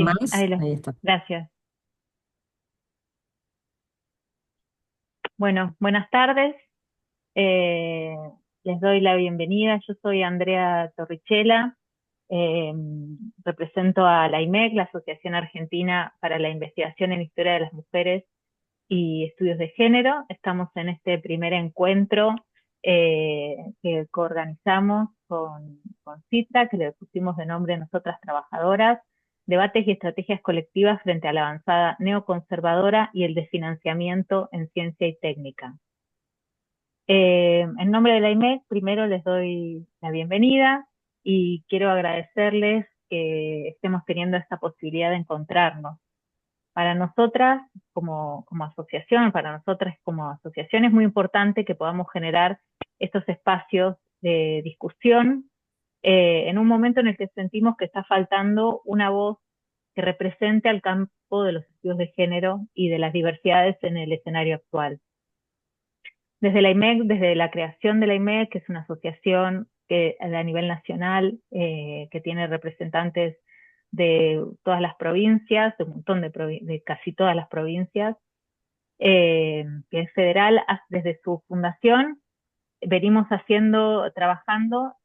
Sí, Más, ahí está. gracias. Bueno, buenas tardes. Eh, Les doy la bienvenida. Yo soy Andrea Torrichela. eh, Represento a la IMEC, la Asociación Argentina para la Investigación en Historia de las Mujeres y Estudios de Género. Estamos en este primer encuentro que coorganizamos con CITRA, que le pusimos de nombre Nosotras Trabajadoras, debates y estrategias colectivas frente a la avanzada neoconservadora y el desfinanciamiento en ciencia y técnica. En nombre de la IMEC, primero les doy la bienvenida y quiero agradecerles que estemos teniendo esta posibilidad de encontrarnos. Para nosotras, como asociación, para nosotras como asociación, es muy importante que podamos generar estos espacios de discusión en un momento en el que sentimos que está faltando una voz que represente al campo de los estudios de género y de las diversidades en el escenario actual. Desde la IMEC, desde la creación de la IMEC, que es una asociación que a nivel nacional, que tiene representantes de todas las provincias, de un montón de casi todas las provincias, que es federal, desde su fundación venimos trabajando,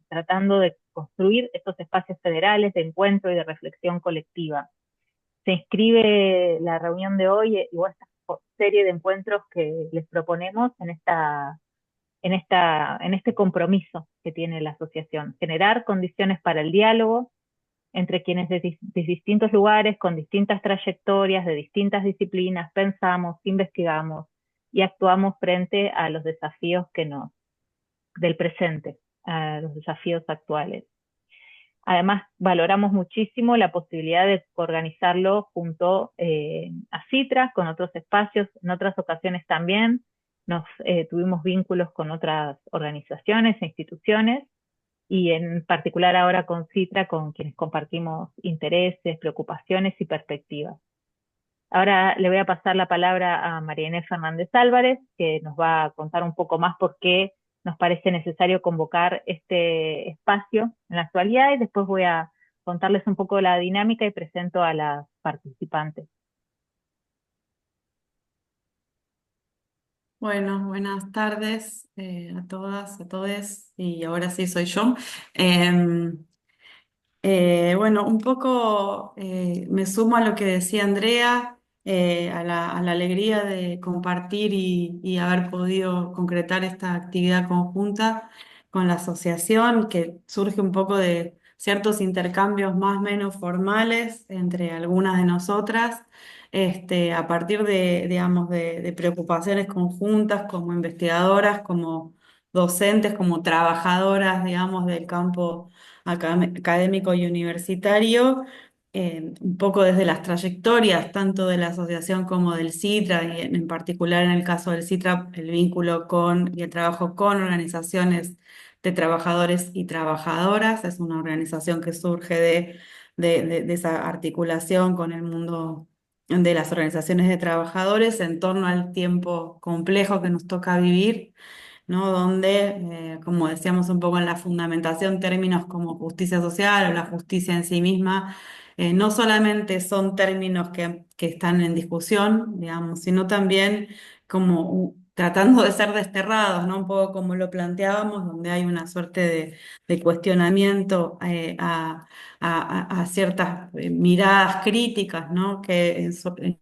tratando de construir estos espacios federales de encuentro y de reflexión colectiva. Se inscribe la reunión de hoy o esta serie de encuentros que les proponemos en este compromiso que tiene la asociación, generar condiciones para el diálogo entre quienes de distintos lugares, con distintas trayectorias, de distintas disciplinas, pensamos, investigamos y actuamos frente a los desafíos del presente, a los desafíos actuales. Además, valoramos muchísimo la posibilidad de organizarlo junto a CITRA, con otros espacios. En otras ocasiones también tuvimos vínculos con otras organizaciones e instituciones, y en particular ahora con CITRA, con quienes compartimos intereses, preocupaciones y perspectivas. Ahora le voy a pasar la palabra a María Inés Fernández Álvarez, que nos va a contar un poco más por qué nos parece necesario convocar este espacio en la actualidad, y después voy a contarles un poco la dinámica y presento a las participantes. Bueno, buenas tardes a todas, a todos, y ahora sí soy yo. Em, bueno, un poco me sumo a lo que decía Andrea, a la alegría de compartir y haber podido concretar esta actividad conjunta con la asociación, que surge un poco de ciertos intercambios más o menos formales entre algunas de nosotras, a partir de, digamos, de preocupaciones conjuntas como investigadoras, como docentes, como trabajadoras, digamos, del campo académico y universitario, un poco desde las trayectorias, tanto de la asociación como del CITRA, y en particular en el caso del CITRA, el vínculo con y el trabajo con organizaciones de trabajadores y trabajadoras. Es una organización que surge de esa articulación con el mundo de las organizaciones de trabajadores en torno al tiempo complejo que nos toca vivir, ¿no? Donde, como decíamos un poco en la fundamentación, términos como justicia social o la justicia en sí misma, no solamente son términos que están en discusión, digamos, sino también como tratando de ser desterrados, ¿no? Un poco como lo planteábamos, donde hay una suerte de cuestionamiento a ciertas miradas críticas, ¿no? Que en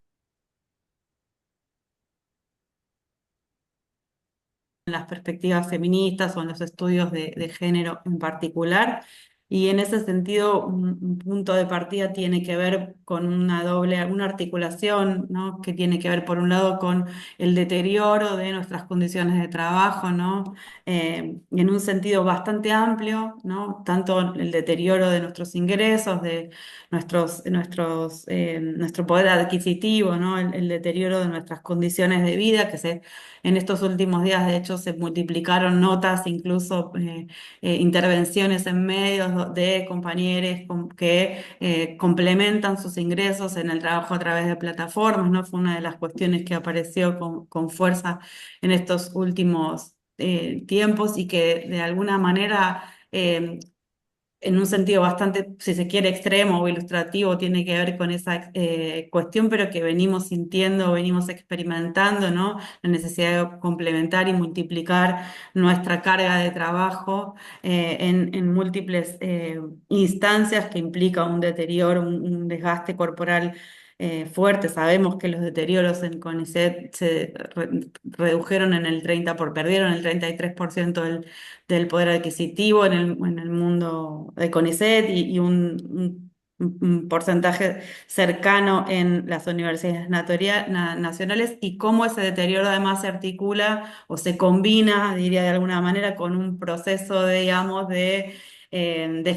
las perspectivas feministas o en los estudios de género en particular. Y en ese sentido, un punto de partida tiene que ver con una articulación, ¿no? Que tiene que ver, por un lado, con el deterioro de nuestras condiciones de trabajo, ¿no? En un sentido bastante amplio, ¿no? Tanto el deterioro de nuestros ingresos, de nuestro poder adquisitivo, ¿no? El deterioro de nuestras condiciones de vida, en estos últimos días, de hecho, se multiplicaron notas, incluso intervenciones en medios de compañeros que complementan sus ingresos en el trabajo a través de plataformas, ¿no? Fue una de las cuestiones que apareció con fuerza en estos últimos tiempos, y que de alguna manera en un sentido bastante, si se quiere, extremo o ilustrativo, tiene que ver con esa cuestión, pero que venimos sintiendo, venimos experimentando, ¿no? La necesidad de complementar y multiplicar nuestra carga de trabajo en múltiples instancias que implica un deterioro, un desgaste corporal fuerte. Sabemos que los deterioros en CONICET redujeron en el perdieron el 33% del poder adquisitivo en el mundo de CONICET y un porcentaje cercano en las universidades nacionales, y cómo ese deterioro además se articula o se combina, diría de alguna manera, con un proceso, digamos, de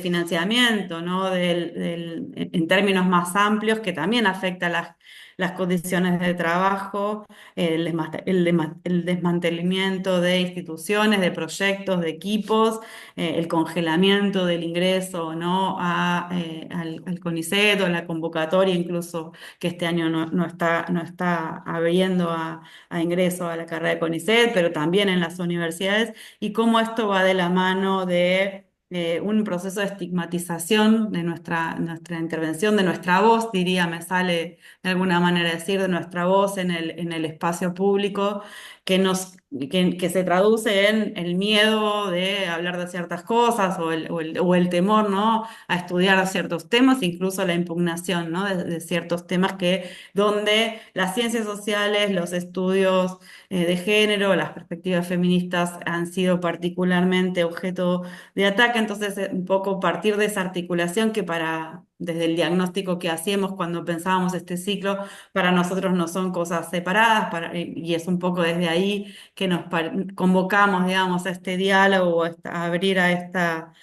financiamiento, ¿no? En términos más amplios, que también afecta las condiciones de trabajo, el desmantelamiento de instituciones, de proyectos, de equipos, el congelamiento del ingreso, ¿no? Al CONICET, o a la convocatoria, incluso que este año no está abriendo a ingreso a la carrera de CONICET, pero también en las universidades, y cómo esto va de la mano de un proceso de estigmatización de nuestra intervención, de nuestra voz, diría, me sale de alguna manera decir, de nuestra voz en el espacio público, que se traduce en el miedo de hablar de ciertas cosas, o el temor, ¿no? A estudiar ciertos temas, incluso la impugnación, ¿no? De ciertos temas donde las ciencias sociales, los estudios de género, las perspectivas feministas han sido particularmente objeto de ataque. Entonces, un poco partir de esa articulación que desde el diagnóstico que hacíamos cuando pensábamos este ciclo, para nosotros no son cosas separadas, y es un poco desde ahí que convocamos, digamos, a este diálogo, a abrir a esta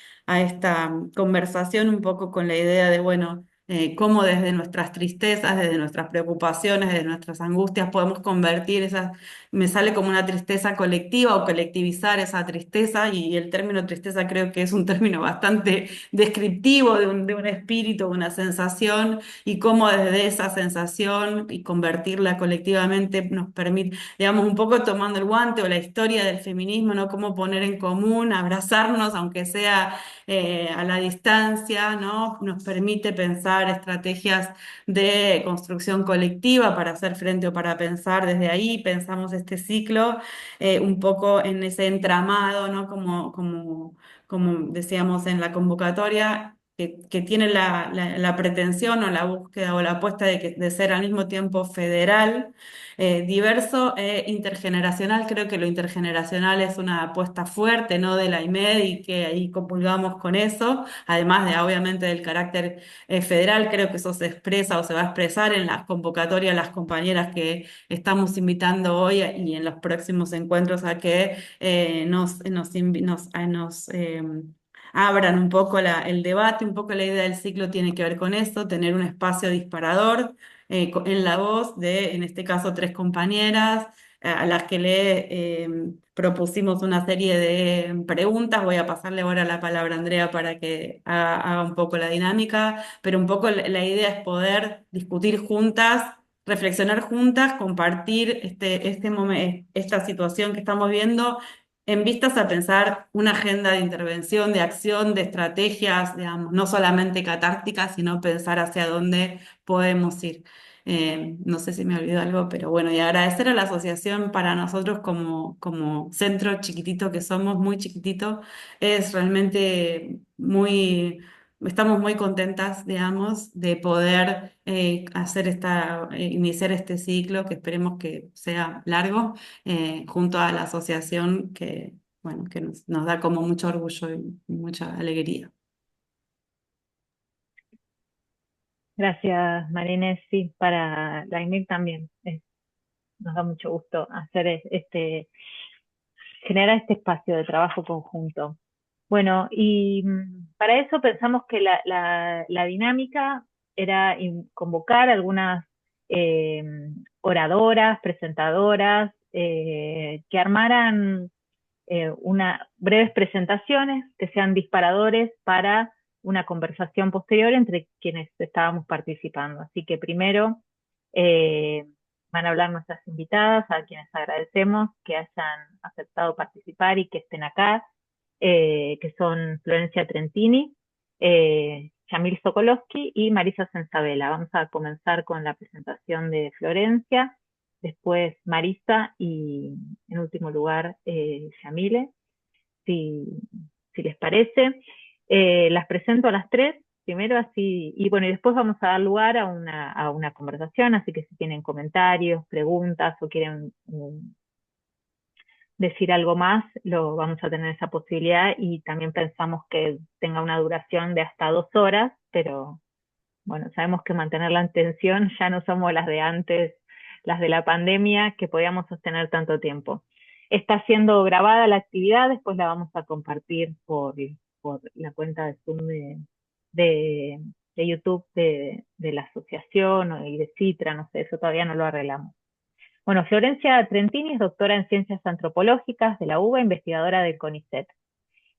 conversación, un poco con la idea de, bueno, cómo desde nuestras tristezas, desde nuestras preocupaciones, desde nuestras angustias, podemos convertir esas, me sale como una tristeza colectiva, o colectivizar esa tristeza, y el término tristeza creo que es un término bastante descriptivo de un espíritu, una sensación, y cómo desde esa sensación y convertirla colectivamente nos permite, digamos, un poco tomando el guante o la historia del feminismo, ¿no? Cómo poner en común, abrazarnos, aunque sea a la distancia, ¿no? Nos permite pensar estrategias de construcción colectiva para hacer frente, o para pensar desde ahí. Pensamos este ciclo un poco en ese entramado, ¿no? Como decíamos en la convocatoria, que tiene la pretensión o la búsqueda o la apuesta de ser al mismo tiempo federal, diverso e intergeneracional. Creo que lo intergeneracional es una apuesta fuerte, ¿no? De la IMED, y que ahí comulgamos con eso, además de obviamente del carácter federal. Creo que eso se expresa o se va a expresar en las convocatorias, las compañeras que estamos invitando hoy y en los próximos encuentros, a que abran un poco el debate. Un poco la idea del ciclo tiene que ver con esto, tener un espacio disparador en la voz de, en este caso, tres compañeras a las que le propusimos una serie de preguntas. Voy a pasarle ahora la palabra a Andrea para que haga un poco la dinámica, pero un poco la idea es poder discutir juntas, reflexionar juntas, compartir esta situación que estamos viendo, en vistas a pensar una agenda de intervención, de acción, de estrategias, digamos, no solamente catárticas, sino pensar hacia dónde podemos ir. No sé si me olvidó algo, pero bueno, y agradecer a la asociación. Para nosotros, como centro chiquitito que somos, muy chiquitito, es realmente estamos muy contentas, digamos, de poder iniciar este ciclo, que esperemos que sea largo, junto a la asociación, que, bueno, que nos da como mucho orgullo y mucha alegría. Gracias, Marínez. Sí, para la IMIC también nos da mucho gusto hacer generar este espacio de trabajo conjunto. Bueno, y para eso pensamos que la dinámica era convocar algunas eh, oradoras, presentadoras, que armaran una breves presentaciones que sean disparadores para una conversación posterior entre quienes estábamos participando. Así que primero eh, van a hablar nuestras invitadas, a quienes agradecemos que hayan aceptado participar y que estén acá, que son Florencia Trentini, Yamil Sokolowski y Marisa Sensabela. Vamos a comenzar con la presentación de Florencia, después Marisa y en último lugar Yamile, si, si les parece. Las presento a las tres, primero así, y bueno, y después vamos a dar lugar a una conversación, así que si tienen comentarios, preguntas o quieren decir algo más, lo vamos a tener esa posibilidad y también pensamos que tenga una duración de hasta 2 horas, pero bueno, sabemos que mantener la atención ya no somos las de antes, las de la pandemia, que podíamos sostener tanto tiempo. Está siendo grabada la actividad, después la vamos a compartir por la cuenta de Zoom de, de YouTube de la asociación y de Citra, no sé, eso todavía no lo arreglamos. Bueno, Florencia Trentini es doctora en Ciencias Antropológicas de la UBA, investigadora del CONICET.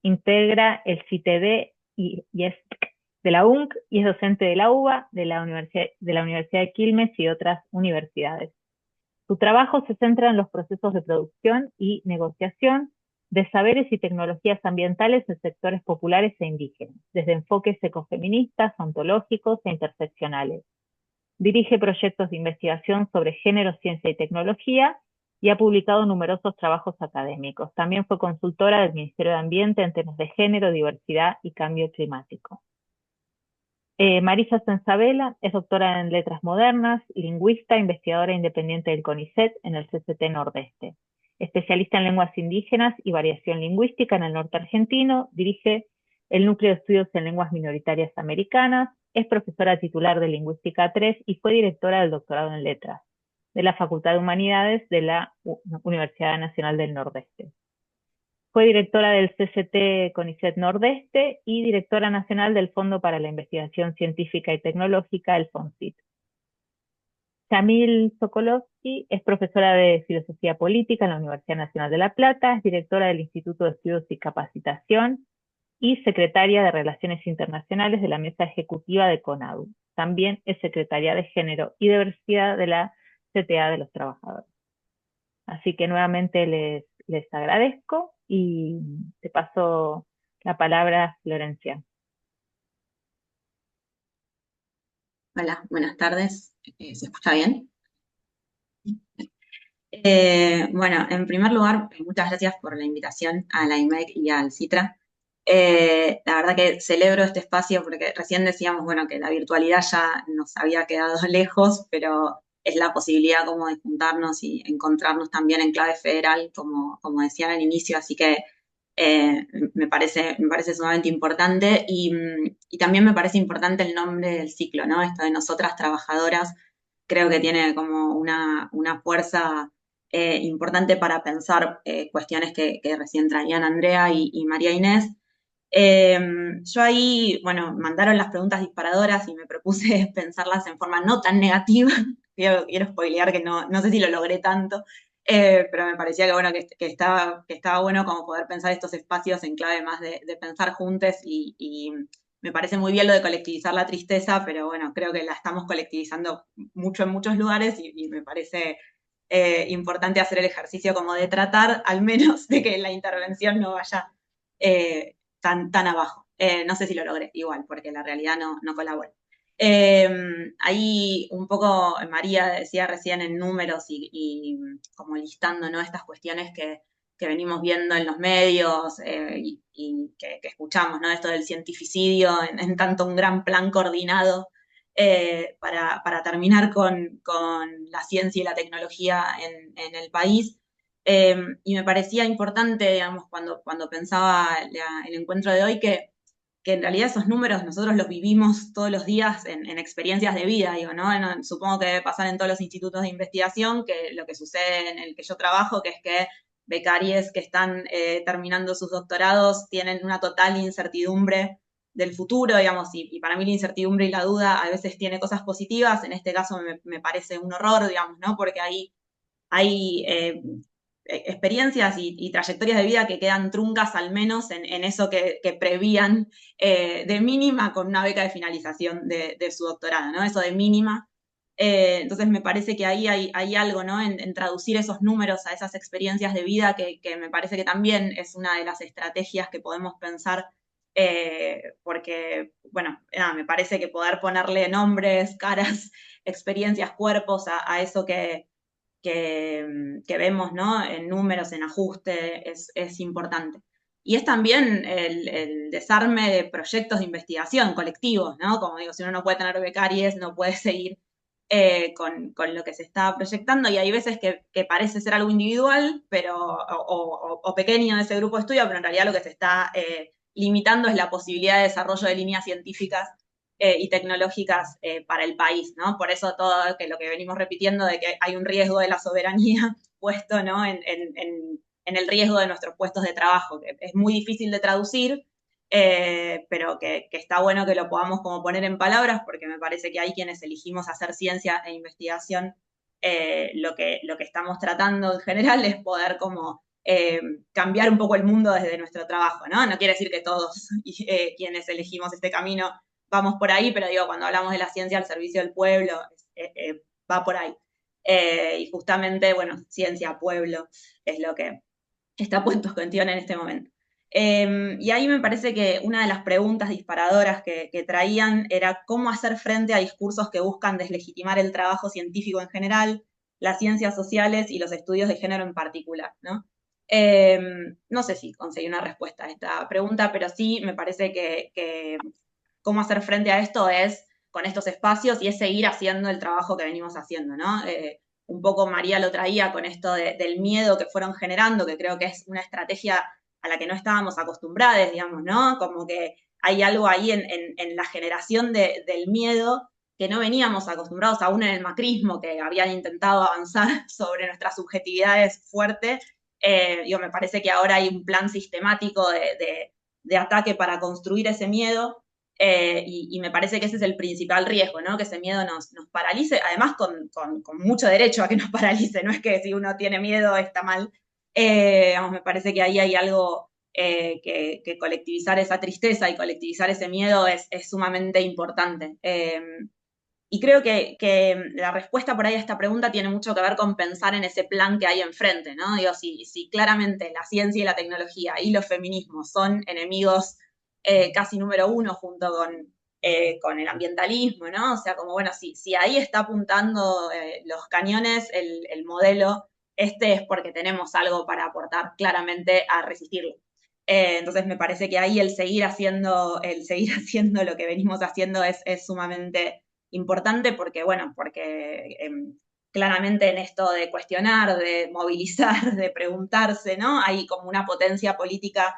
Integra el CITD y es de la UNC y es docente de la UBA, de la Universidad de Quilmes y otras universidades. Su trabajo se centra en los procesos de producción y negociación de saberes y tecnologías ambientales en sectores populares e indígenas, desde enfoques ecofeministas, ontológicos e interseccionales. Dirige proyectos de investigación sobre género, ciencia y tecnología y ha publicado numerosos trabajos académicos. También fue consultora del Ministerio de Ambiente en temas de género, diversidad y cambio climático. Marisa Sensabela es doctora en Letras Modernas, lingüista, investigadora independiente del CONICET en el CCT Nordeste. Especialista en lenguas indígenas y variación lingüística en el norte argentino, dirige el Núcleo de Estudios en Lenguas Minoritarias Americanas, es profesora titular de Lingüística 3 y fue directora del doctorado en Letras de la Facultad de Humanidades de la Universidad Nacional del Nordeste. Fue directora del CCT CONICET Nordeste y directora nacional del Fondo para la Investigación Científica y Tecnológica, el FONCIT. Yamil Sokolowski es profesora de Filosofía Política en la Universidad Nacional de La Plata, es directora del Instituto de Estudios y Capacitación y secretaria de Relaciones Internacionales de la Mesa Ejecutiva de CONADU. También es secretaria de Género y Diversidad de la CTA de los Trabajadores. Así que nuevamente les agradezco y te paso la palabra, Florencia. Hola, buenas tardes. ¿Se escucha bien? Bueno, en primer lugar, muchas gracias por la invitación a la IMEC y al CITRA. La verdad que celebro este espacio porque recién decíamos, bueno, que la virtualidad ya nos había quedado lejos, pero es la posibilidad como de juntarnos y encontrarnos también en clave federal, como decían al inicio, así que me parece sumamente importante y también me parece importante el nombre del ciclo, ¿no? Esto de nosotras trabajadoras, creo que tiene como una fuerza importante para pensar cuestiones que recién traían Andrea y María Inés. Yo ahí, bueno, mandaron las preguntas disparadoras y me propuse pensarlas en forma no tan negativa. Quiero spoilear que no sé si lo logré tanto, pero me parecía que, bueno, que estaba bueno como poder pensar estos espacios en clave más de pensar juntos y me parece muy bien lo de colectivizar la tristeza, pero bueno, creo que la estamos colectivizando mucho en muchos lugares y me parece importante hacer el ejercicio como de tratar al menos de que la intervención no vaya tan abajo. No sé si lo logré igual, porque la realidad no colabora. Ahí un poco María decía recién en números y como listando, ¿no? Estas cuestiones que venimos viendo en los medios y que escuchamos, ¿no? Esto del cientificidio en tanto un gran plan coordinado para terminar con la ciencia y la tecnología en el país. Y me parecía importante, digamos, cuando pensaba el encuentro de hoy, que en realidad esos números nosotros los vivimos todos los días en experiencias de vida, digo, ¿no? Supongo que debe pasar en todos los institutos de investigación, que lo que sucede en el que yo trabajo, que es que becarios que están terminando sus doctorados tienen una total incertidumbre del futuro, digamos, y para mí la incertidumbre y la duda a veces tiene cosas positivas, en este caso me parece un horror, digamos, ¿no? Porque hay experiencias y trayectorias de vida que quedan truncas al menos en eso que prevían de mínima con una beca de finalización de su doctorado, ¿no? Eso de mínima. Entonces me parece que ahí hay algo, ¿no? En traducir esos números a esas experiencias de vida que me parece que también es una de las estrategias que podemos pensar porque, bueno, nada, me parece que poder ponerle nombres, caras, experiencias, cuerpos a eso que vemos, ¿no? En números, en ajuste, es importante. Y es también el desarme de proyectos de investigación colectivos, ¿no? Como digo, si uno no puede tener becarios, no puede seguir con lo que se está proyectando, y hay veces que parece ser algo individual, pero, o pequeño de ese grupo de estudio, pero en realidad lo que se está limitando es la posibilidad de desarrollo de líneas científicas y tecnológicas para el país, ¿no? Por eso todo que lo que venimos repitiendo de que hay un riesgo de la soberanía puesto, ¿no? En el riesgo de nuestros puestos de trabajo, que es muy difícil de traducir, pero que está bueno que lo podamos como poner en palabras, porque me parece que hay quienes elegimos hacer ciencia e investigación, lo que estamos tratando en general es poder como cambiar un poco el mundo desde nuestro trabajo, ¿no? No quiere decir que todos quienes elegimos este camino vamos por ahí, pero digo, cuando hablamos de la ciencia al servicio del pueblo, va por ahí. Y justamente, bueno, ciencia, pueblo, es lo que está puesto en cuestión en este momento. Y ahí me parece que una de las preguntas disparadoras que traían era cómo hacer frente a discursos que buscan deslegitimar el trabajo científico en general, las ciencias sociales y los estudios de género en particular, ¿no? No sé si conseguí una respuesta a esta pregunta, pero sí me parece que cómo hacer frente a esto es con estos espacios y es seguir haciendo el trabajo que venimos haciendo, ¿no? Un poco María lo traía con esto del miedo que fueron generando, que creo que es una estrategia a la que no estábamos acostumbrados, digamos, ¿no? Como que hay algo ahí en la generación del miedo que no veníamos acostumbrados aún en el macrismo, que habían intentado avanzar sobre nuestras subjetividades fuerte. Me parece que ahora hay un plan sistemático de ataque para construir ese miedo. Y me parece que ese es el principal riesgo, ¿no? Que ese miedo nos paralice, además con mucho derecho a que nos paralice, no es que si uno tiene miedo está mal. Me parece que ahí hay algo que colectivizar esa tristeza y colectivizar ese miedo es sumamente importante. Y creo que la respuesta por ahí a esta pregunta tiene mucho que ver con pensar en ese plan que hay enfrente, ¿no? Digo, si claramente la ciencia y la tecnología y los feminismos son enemigos casi número uno junto con el ambientalismo, ¿no? O sea, como bueno, si ahí está apuntando los cañones, el modelo, es porque tenemos algo para aportar claramente a resistirlo. Entonces me parece que ahí el seguir haciendo lo que venimos haciendo es sumamente importante porque claramente en esto de cuestionar, de movilizar, de preguntarse, ¿no? Hay como una potencia política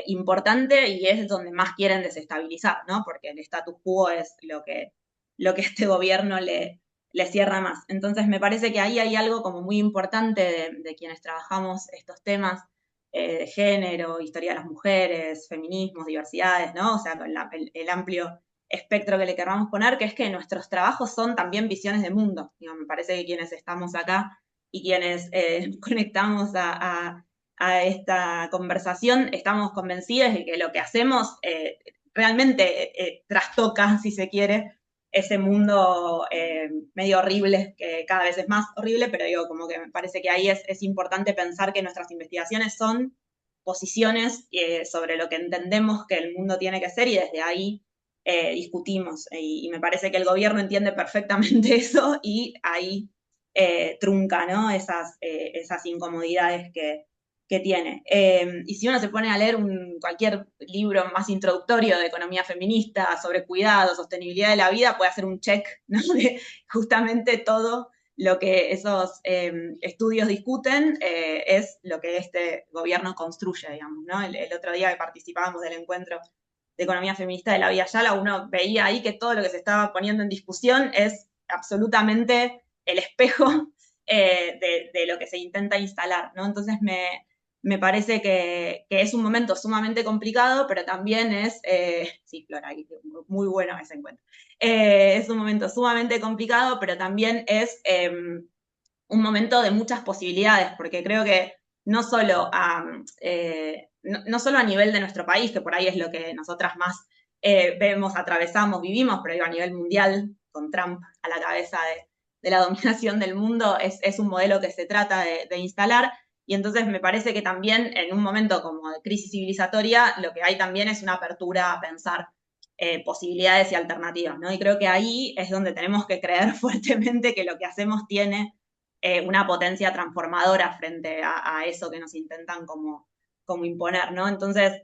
importante y es donde más quieren desestabilizar, ¿no? Porque el status quo es lo que este gobierno le cierra más. Entonces me parece que ahí hay algo como muy importante de quienes trabajamos estos temas de género, historia de las mujeres, feminismos, diversidades, ¿no? O sea, con el amplio espectro que le queramos poner, que es que nuestros trabajos son también visiones de mundo. Digo, me parece que quienes estamos acá y quienes conectamos a esta conversación, estamos convencidas de que lo que hacemos realmente trastoca, si se quiere, ese mundo medio horrible, que cada vez es más horrible, pero digo, como que me parece que ahí es importante pensar que nuestras investigaciones son posiciones sobre lo que entendemos que el mundo tiene que ser y desde ahí discutimos. Y me parece que el gobierno entiende perfectamente eso y ahí trunca, ¿no? Esas incomodidades que tiene. Y si uno se pone a leer cualquier libro más introductorio de economía feminista, sobre cuidado, sostenibilidad de la vida, puede hacer un check, ¿no? De justamente todo lo que esos estudios discuten es lo que este gobierno construye, digamos, ¿no? El otro día que participábamos del encuentro de economía feminista de la Vía Yala, uno veía ahí que todo lo que se estaba poniendo en discusión es absolutamente el espejo de lo que se intenta instalar, ¿no? Entonces me parece que es un momento sumamente complicado, pero también sí, Flora, muy bueno ese encuentro. Es un momento sumamente complicado, pero también es un momento de muchas posibilidades, porque creo que no solo no solo a nivel de nuestro país, que por ahí es lo que nosotras más vemos, atravesamos, vivimos, pero digo, a nivel mundial, con Trump a la cabeza de la dominación del mundo, es un modelo que se trata de instalar. y entonces me parece que también en un momento como de crisis civilizatoria, lo que hay también es una apertura a pensar posibilidades y alternativas, ¿no? Y creo que ahí es donde tenemos que creer fuertemente que lo que hacemos tiene una potencia transformadora frente a eso que nos intentan como imponer, ¿no? Entonces,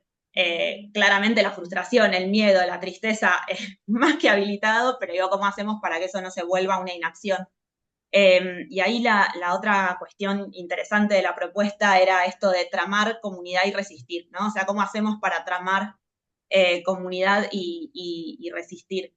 claramente la frustración, el miedo, la tristeza es más que habilitado, pero digo, ¿cómo hacemos para que eso no se vuelva una inacción? Y ahí la otra cuestión interesante de la propuesta era esto de tramar comunidad y resistir, ¿no? O sea, ¿cómo hacemos para tramar comunidad y resistir?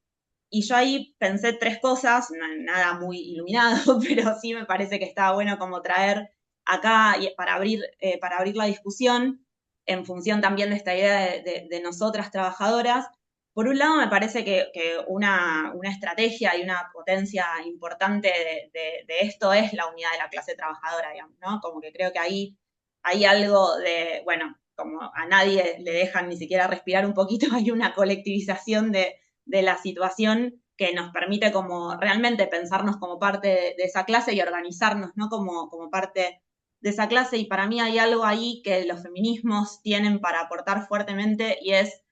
Y yo ahí pensé tres cosas, nada muy iluminado, pero sí me parece que estaba bueno como traer acá y para abrir la discusión en función también de esta idea de nosotras trabajadoras. Por un lado, me parece que una estrategia y una potencia importante de esto es la unidad de la clase trabajadora, digamos, ¿no? Como que creo que ahí hay algo de, bueno, como a nadie le dejan ni siquiera respirar un poquito, hay una colectivización de la situación que nos permite como realmente pensarnos como parte de esa clase y organizarnos, ¿no? Como parte de esa clase. Y para mí hay algo ahí que los feminismos tienen para aportar fuertemente y es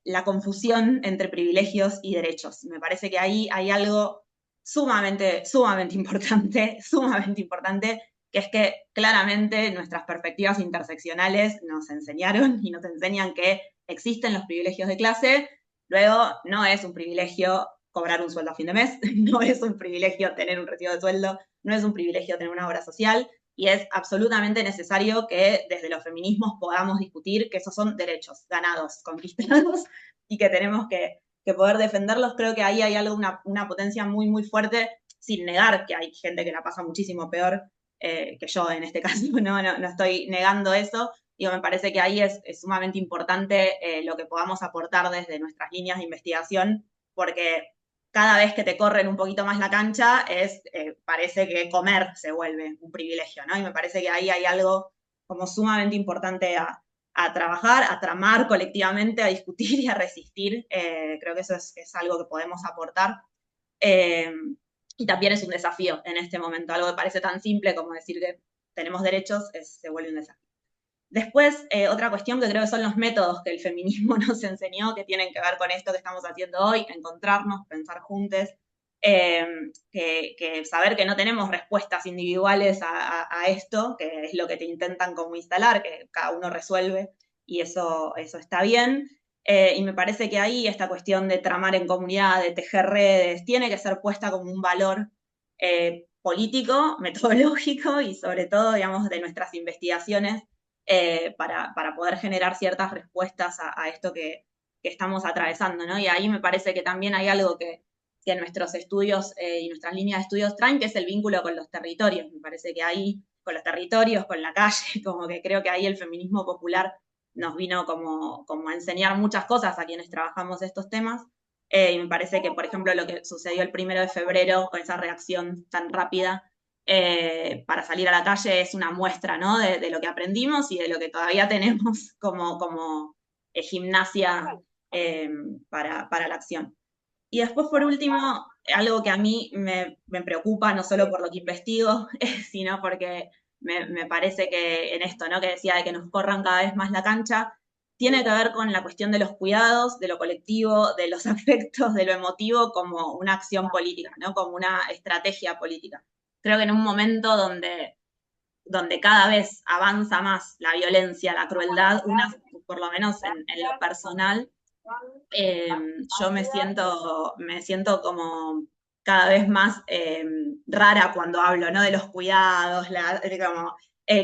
la confusión entre privilegios y derechos. Me parece que ahí hay algo sumamente importante, sumamente importante, que es que claramente nuestras perspectivas interseccionales nos enseñaron y nos enseñan que existen los privilegios de clase. Luego, no es un privilegio cobrar un sueldo a fin de mes, no es un privilegio tener un recibo de sueldo, no es un privilegio tener una obra social, y es absolutamente necesario que desde los feminismos podamos discutir que esos son derechos ganados, conquistados, y que tenemos que poder defenderlos. Creo que ahí hay algo, una potencia muy fuerte, sin negar que hay gente que la pasa muchísimo peor que yo en este caso, no estoy negando eso. Digo, me parece que ahí es sumamente importante lo que podamos aportar desde nuestras líneas de investigación, porque cada vez que te corren un poquito más la cancha, parece que comer se vuelve un privilegio, ¿no? Y me parece que ahí hay algo como sumamente importante a trabajar, a tramar colectivamente, a discutir y a resistir. Creo que eso es algo que podemos aportar. Eh, y también es un desafío en este momento. Algo que parece tan simple como decir que tenemos derechos se vuelve un desafío. Después, otra cuestión que creo que son los métodos que el feminismo nos enseñó, que tienen que ver con esto que estamos haciendo hoy, encontrarnos, pensar juntos, que saber que no tenemos respuestas individuales a esto, que es lo que te intentan como instalar, que cada uno resuelve, y eso está bien. Y me parece que ahí esta cuestión de tramar en comunidad, de tejer redes, tiene que ser puesta como un valor político, metodológico y sobre todo, digamos, de nuestras investigaciones para poder generar ciertas respuestas a esto que estamos atravesando, ¿no? Y ahí me parece que también hay algo que nuestros estudios y nuestras líneas de estudios traen, que es el vínculo con los territorios. Me parece que ahí, con los territorios, con la calle, como que creo que ahí el feminismo popular nos vino como a enseñar muchas cosas a quienes trabajamos estos temas. Y me parece que, por ejemplo, lo que sucedió el 1 de febrero, con esa reacción tan rápida, para salir a la calle es una muestra, ¿no? De lo que aprendimos y de lo que todavía tenemos como gimnasia eh, para la acción. Y después, por último, algo que a mí me preocupa, no solo por lo que investigo, sino porque me parece que en esto, ¿no? Que decía de que nos corran cada vez más la cancha, tiene que ver con la cuestión de los cuidados, de lo colectivo, de los afectos, de lo emotivo, como una acción política, ¿no? Como una estrategia política. Creo que en un momento donde cada vez avanza más la violencia, la crueldad, por lo menos en lo personal, yo me siento como cada vez más rara cuando hablo, ¿no? De los cuidados, como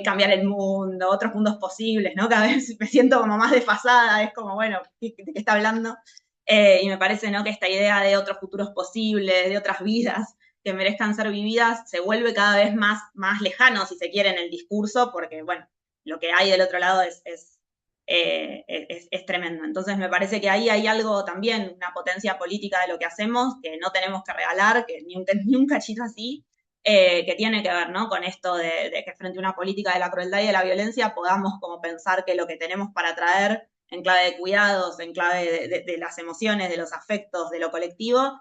cambiar el mundo, otros mundos posibles, ¿no? Cada vez me siento como más desfasada, es como, bueno, ¿de qué está hablando? Y me parece, ¿no? Que esta idea de otros futuros posibles, de otras vidas que merezcan ser vividas, se vuelve cada vez más lejano, si se quiere, en el discurso, porque, bueno, lo que hay del otro lado es tremendo. Entonces me parece que ahí hay algo también, una potencia política de lo que hacemos, que no tenemos que regalar, que ni un cachito así, que tiene que ver, ¿no? Con esto de que frente a una política de la crueldad y de la violencia podamos como pensar que lo que tenemos para traer en clave de cuidados, en clave de las emociones, de los afectos, de lo colectivo,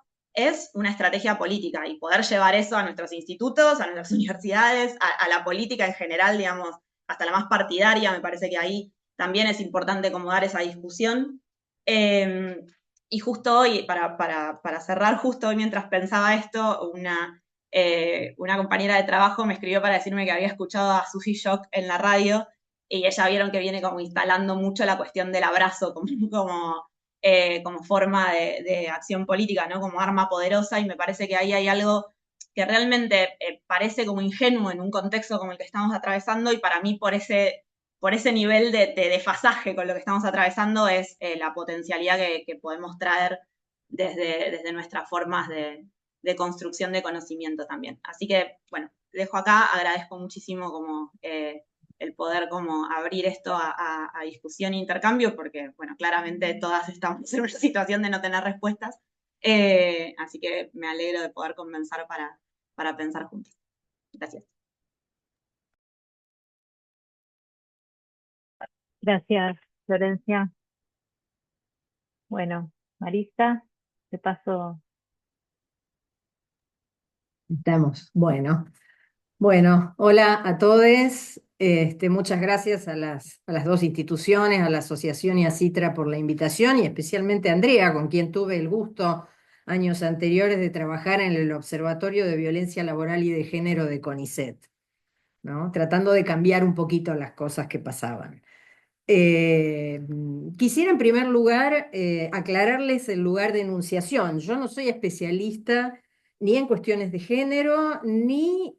es una estrategia política y poder llevar eso a nuestros institutos, a nuestras universidades, a la política en general, digamos, hasta la más partidaria, me parece que ahí también es importante como dar esa discusión. Y justo hoy, para cerrar, justo hoy mientras pensaba esto, una compañera de trabajo me escribió para decirme que había escuchado a Susie Shock en la radio y ella vieron que viene como instalando mucho la cuestión del abrazo como forma de acción política, ¿no? Como arma poderosa, y me parece que ahí hay algo que realmente parece como ingenuo en un contexto como el que estamos atravesando, y para mí por ese nivel de desfasaje con lo que estamos atravesando es la potencialidad que podemos traer desde nuestras formas de construcción de conocimiento también. Así que, bueno, dejo acá, agradezco muchísimo como el poder como abrir esto a discusión e intercambio, porque, bueno, claramente todas estamos en una situación de no tener respuestas, así que me alegro de poder comenzar para pensar juntos. Gracias. Gracias, Florencia. Bueno, Marista, te paso. Estamos. Bueno, hola a todos. Muchas gracias a las dos instituciones, a la Asociación y a Citra por la invitación, y especialmente a Andrea, con quien tuve el gusto años anteriores de trabajar en el Observatorio de Violencia Laboral y de Género de CONICET, ¿no? Tratando de cambiar un poquito las cosas que pasaban. Eh, Quisiera en primer lugar aclararles el lugar de enunciación. Yo no soy especialista ni en cuestiones de género, ni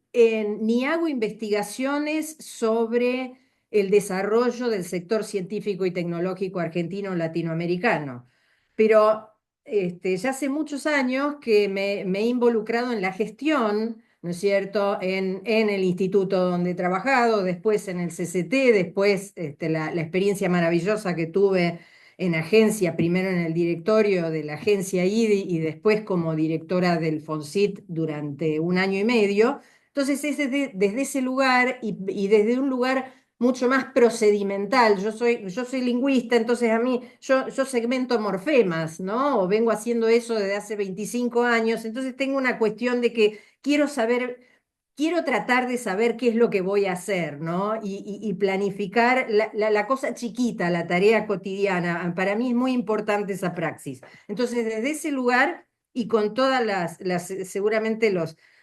hago investigaciones sobre el desarrollo del sector científico y tecnológico argentino o latinoamericano. Pero ya hace muchos años que me he involucrado en la gestión, ¿no es cierto?, en el instituto donde he trabajado, después en el CCT, después la experiencia maravillosa que tuve en agencia, primero en el directorio de la agencia IDI y después como directora del FONSIT durante un año y medio. Entonces es desde ese lugar y desde un lugar mucho más procedimental. Yo soy lingüista, entonces yo segmento morfemas, ¿no? O vengo haciendo eso desde hace 25 años, entonces tengo una cuestión de que quiero saber, quiero tratar de saber qué es lo que voy a hacer, ¿no? Y planificar la cosa chiquita, la tarea cotidiana. Para mí es muy importante esa praxis. Entonces, desde ese lugar y con todas seguramente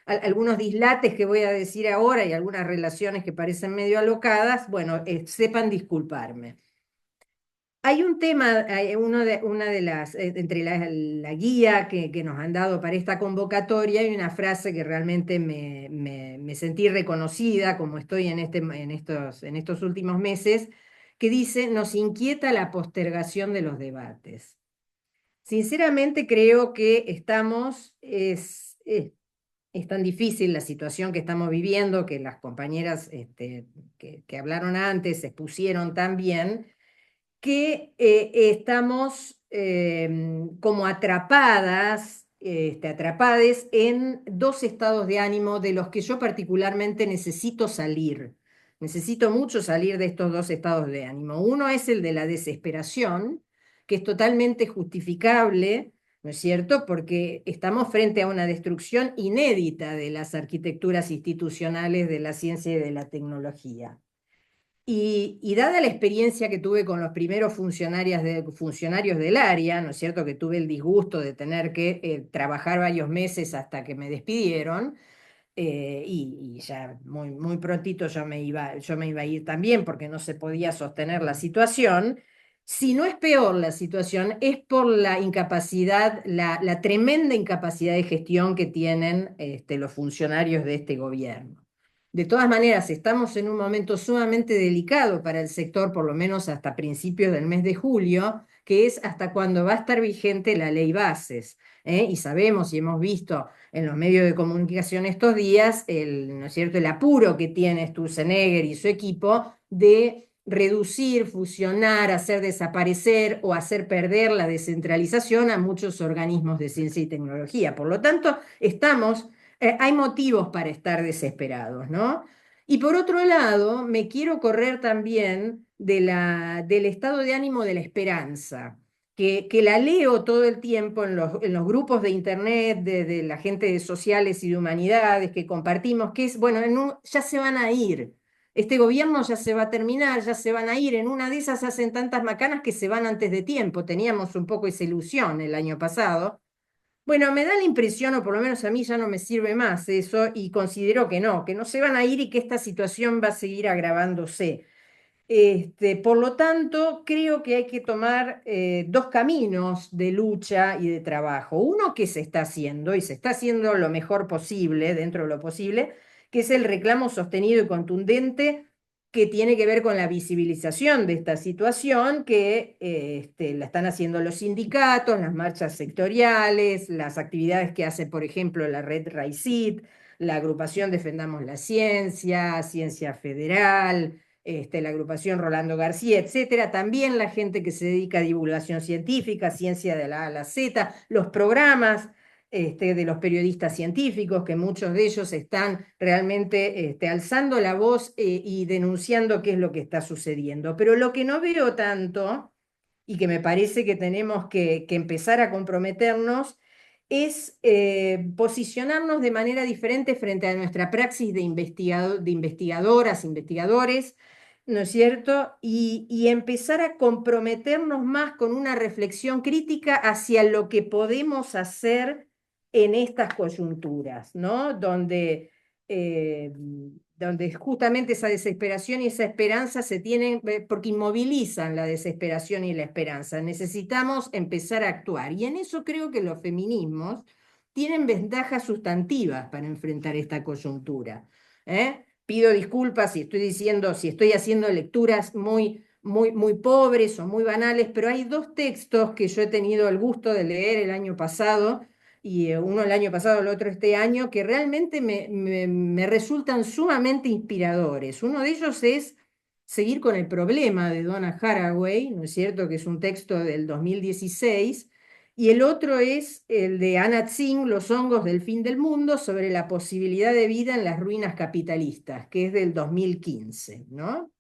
algunos dislates que voy a decir ahora y algunas relaciones que parecen medio alocadas, bueno, sepan disculparme. Hay un tema, una de las, entre la guía que nos han dado para esta convocatoria, hay una frase que realmente me sentí reconocida, como estoy en estos últimos meses, que dice: nos inquieta la postergación de los debates. Sinceramente creo que es tan difícil la situación que estamos viviendo, que las compañeras que hablaron antes se expusieron tan bien, que estamos como atrapades en dos estados de ánimo de los que yo particularmente necesito salir. Necesito mucho salir de estos dos estados de ánimo. Uno es el de la desesperación, que es totalmente justificable, ¿no es cierto?, porque estamos frente a una destrucción inédita de las arquitecturas institucionales de la ciencia y de la tecnología. Y dada la experiencia que tuve con los primeros funcionarios del área, ¿no es cierto?, que tuve el disgusto de tener que trabajar varios meses hasta que me despidieron, y ya muy prontito yo me iba a ir también porque no se podía sostener la situación. Si no es peor la situación, es por la incapacidad, la tremenda incapacidad de gestión que tienen los funcionarios de este gobierno. De todas maneras, estamos en un momento sumamente delicado para el sector, por lo menos hasta principios del mes de julio, que es hasta cuando va a estar vigente la ley bases. Y sabemos y hemos visto en los medios de comunicación estos días, ¿no es cierto?, el apuro que tiene Sturzenegger y su equipo de reducir, fusionar, hacer desaparecer o hacer perder la descentralización a muchos organismos de ciencia y tecnología. Por lo tanto, hay motivos para estar desesperados, ¿no? Y por otro lado, me quiero correr también del estado de ánimo de la esperanza, que la leo todo el tiempo en los grupos de internet de la gente de sociales y de humanidades que compartimos, que es, bueno, ya se van a ir. Este gobierno ya se va a terminar, ya se van a ir. En una de esas hacen tantas macanas que se van antes de tiempo. Teníamos un poco esa ilusión el año pasado. Bueno, me da la impresión, o por lo menos a mí ya no me sirve más eso, y considero que no se van a ir y que esta situación va a seguir agravándose. Por lo tanto, creo que hay que tomar dos caminos de lucha y de trabajo. Uno que se está haciendo, y se está haciendo lo mejor posible, dentro de lo posible, que es el reclamo sostenido y contundente que tiene que ver con la visibilización de esta situación, que la están haciendo los sindicatos, las marchas sectoriales, las actividades que hace, por ejemplo, la red RAICIT, la agrupación Defendamos la Ciencia, Ciencia Federal, la agrupación Rolando García, etcétera, también la gente que se dedica a divulgación científica, ciencia de la A a la Z, los programas de los periodistas científicos, que muchos de ellos están realmente alzando la voz y denunciando qué es lo que está sucediendo. Pero lo que no veo tanto, y que me parece que tenemos que empezar a comprometernos, es posicionarnos de manera diferente frente a nuestra praxis de investigadoras, investigadores, ¿no es cierto? Y empezar a comprometernos más con una reflexión crítica hacia lo que podemos hacer en estas coyunturas, ¿no? Donde justamente esa desesperación y esa esperanza se tienen, porque inmovilizan la desesperación y la esperanza. Necesitamos empezar a actuar. Y en eso creo que los feminismos tienen ventajas sustantivas para enfrentar esta coyuntura. Pido disculpas si estoy diciendo, si estoy haciendo lecturas muy pobres o muy banales, pero hay dos textos que yo he tenido el gusto de leer el año pasado, y uno el año pasado, el otro este año, que realmente me resultan sumamente inspiradores. Uno de ellos es Seguir con el problema, de Donna Haraway, ¿no es cierto?, que es un texto del 2016, y el otro es el de Anna Tsing, Los hongos del fin del mundo, sobre la posibilidad de vida en las ruinas capitalistas, que es del 2015, ¿no?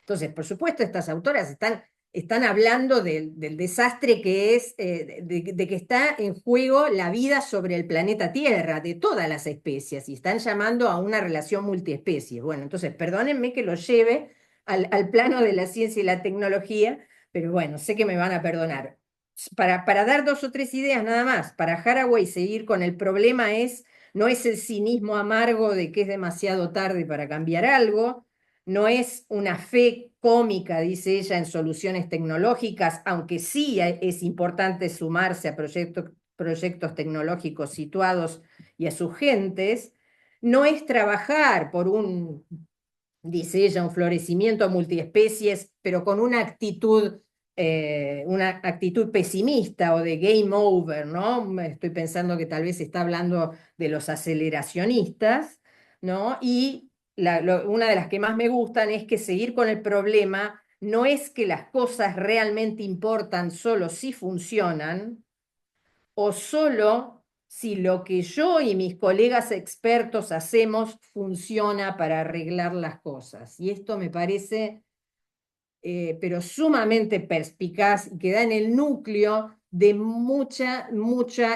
Entonces, por supuesto, estas autoras están hablando del desastre que es, de que está en juego la vida sobre el planeta Tierra, de todas las especies, y están llamando a una relación multiespecie. Bueno, entonces, perdónenme que lo lleve al plano de la ciencia y la tecnología, pero bueno, sé que me van a perdonar. Para dar dos o tres ideas nada más, para Haraway seguir con el problema no es el cinismo amargo de que es demasiado tarde para cambiar algo, no es una fe cómica, dice ella, en soluciones tecnológicas, aunque sí es importante sumarse a proyectos tecnológicos situados y a sus gentes, no es trabajar por dice ella, un florecimiento multiespecies, pero con una actitud pesimista o de game over, ¿no? Estoy pensando que tal vez está hablando de los aceleracionistas, ¿no? Y una de las que más me gustan es que seguir con el problema no es que las cosas realmente importan solo si funcionan o solo si lo que yo y mis colegas expertos hacemos funciona para arreglar las cosas. Y esto me parece, pero sumamente perspicaz, y que da en el núcleo de mucha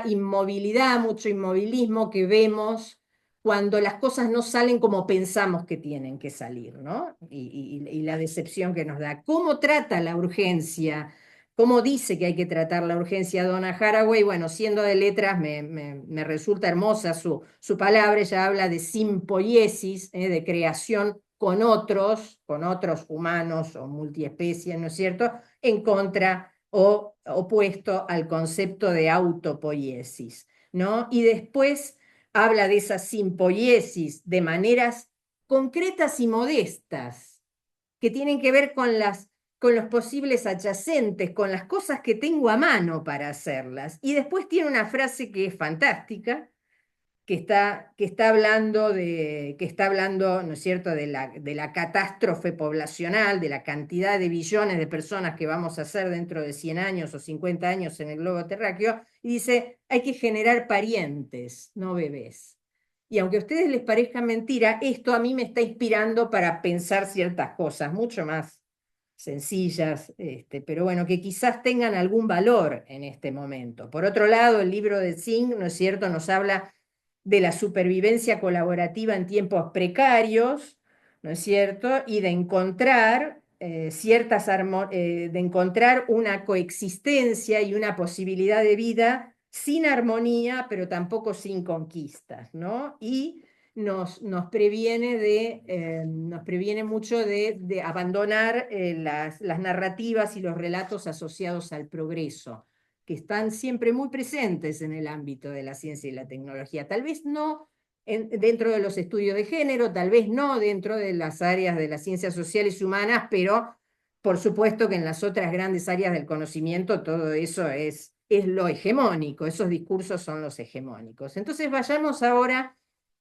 inmovilidad, mucho inmovilismo que vemos cuando las cosas no salen como pensamos que tienen que salir, ¿no? Y la decepción que nos da. ¿Cómo trata la urgencia? ¿Cómo dice que hay que tratar la urgencia Donna Haraway? Bueno, siendo de letras, me resulta hermosa su palabra. Ella habla de simpoiesis, de creación con otros humanos o multiespecies, ¿no es cierto?, en contra o opuesto al concepto de autopoiesis, ¿no? Y después habla de esa simpoiesis de maneras concretas y modestas, que tienen que ver con los posibles adyacentes, con las cosas que tengo a mano para hacerlas. Y después tiene una frase que es fantástica, que está hablando, ¿no es cierto?, de la catástrofe poblacional, de la cantidad de billones de personas que vamos a ser dentro de 100 años o 50 años en el globo terráqueo, y dice, hay que generar parientes, no bebés. Y aunque a ustedes les parezca mentira, esto a mí me está inspirando para pensar ciertas cosas, mucho más sencillas, pero bueno, que quizás tengan algún valor en este momento. Por otro lado, el libro de Zing, ¿no es cierto?, nos habla de la supervivencia colaborativa en tiempos precarios, ¿no es cierto?, y de encontrar de encontrar una coexistencia y una posibilidad de vida sin armonía, pero tampoco sin conquistas, ¿no? Y nos previene mucho de abandonar las narrativas y los relatos asociados al progreso, que están siempre muy presentes en el ámbito de la ciencia y la tecnología. Tal vez no dentro de los estudios de género, tal vez no dentro de las áreas de las ciencias sociales y humanas, pero por supuesto que en las otras grandes áreas del conocimiento todo eso es lo hegemónico, esos discursos son los hegemónicos. Entonces vayamos ahora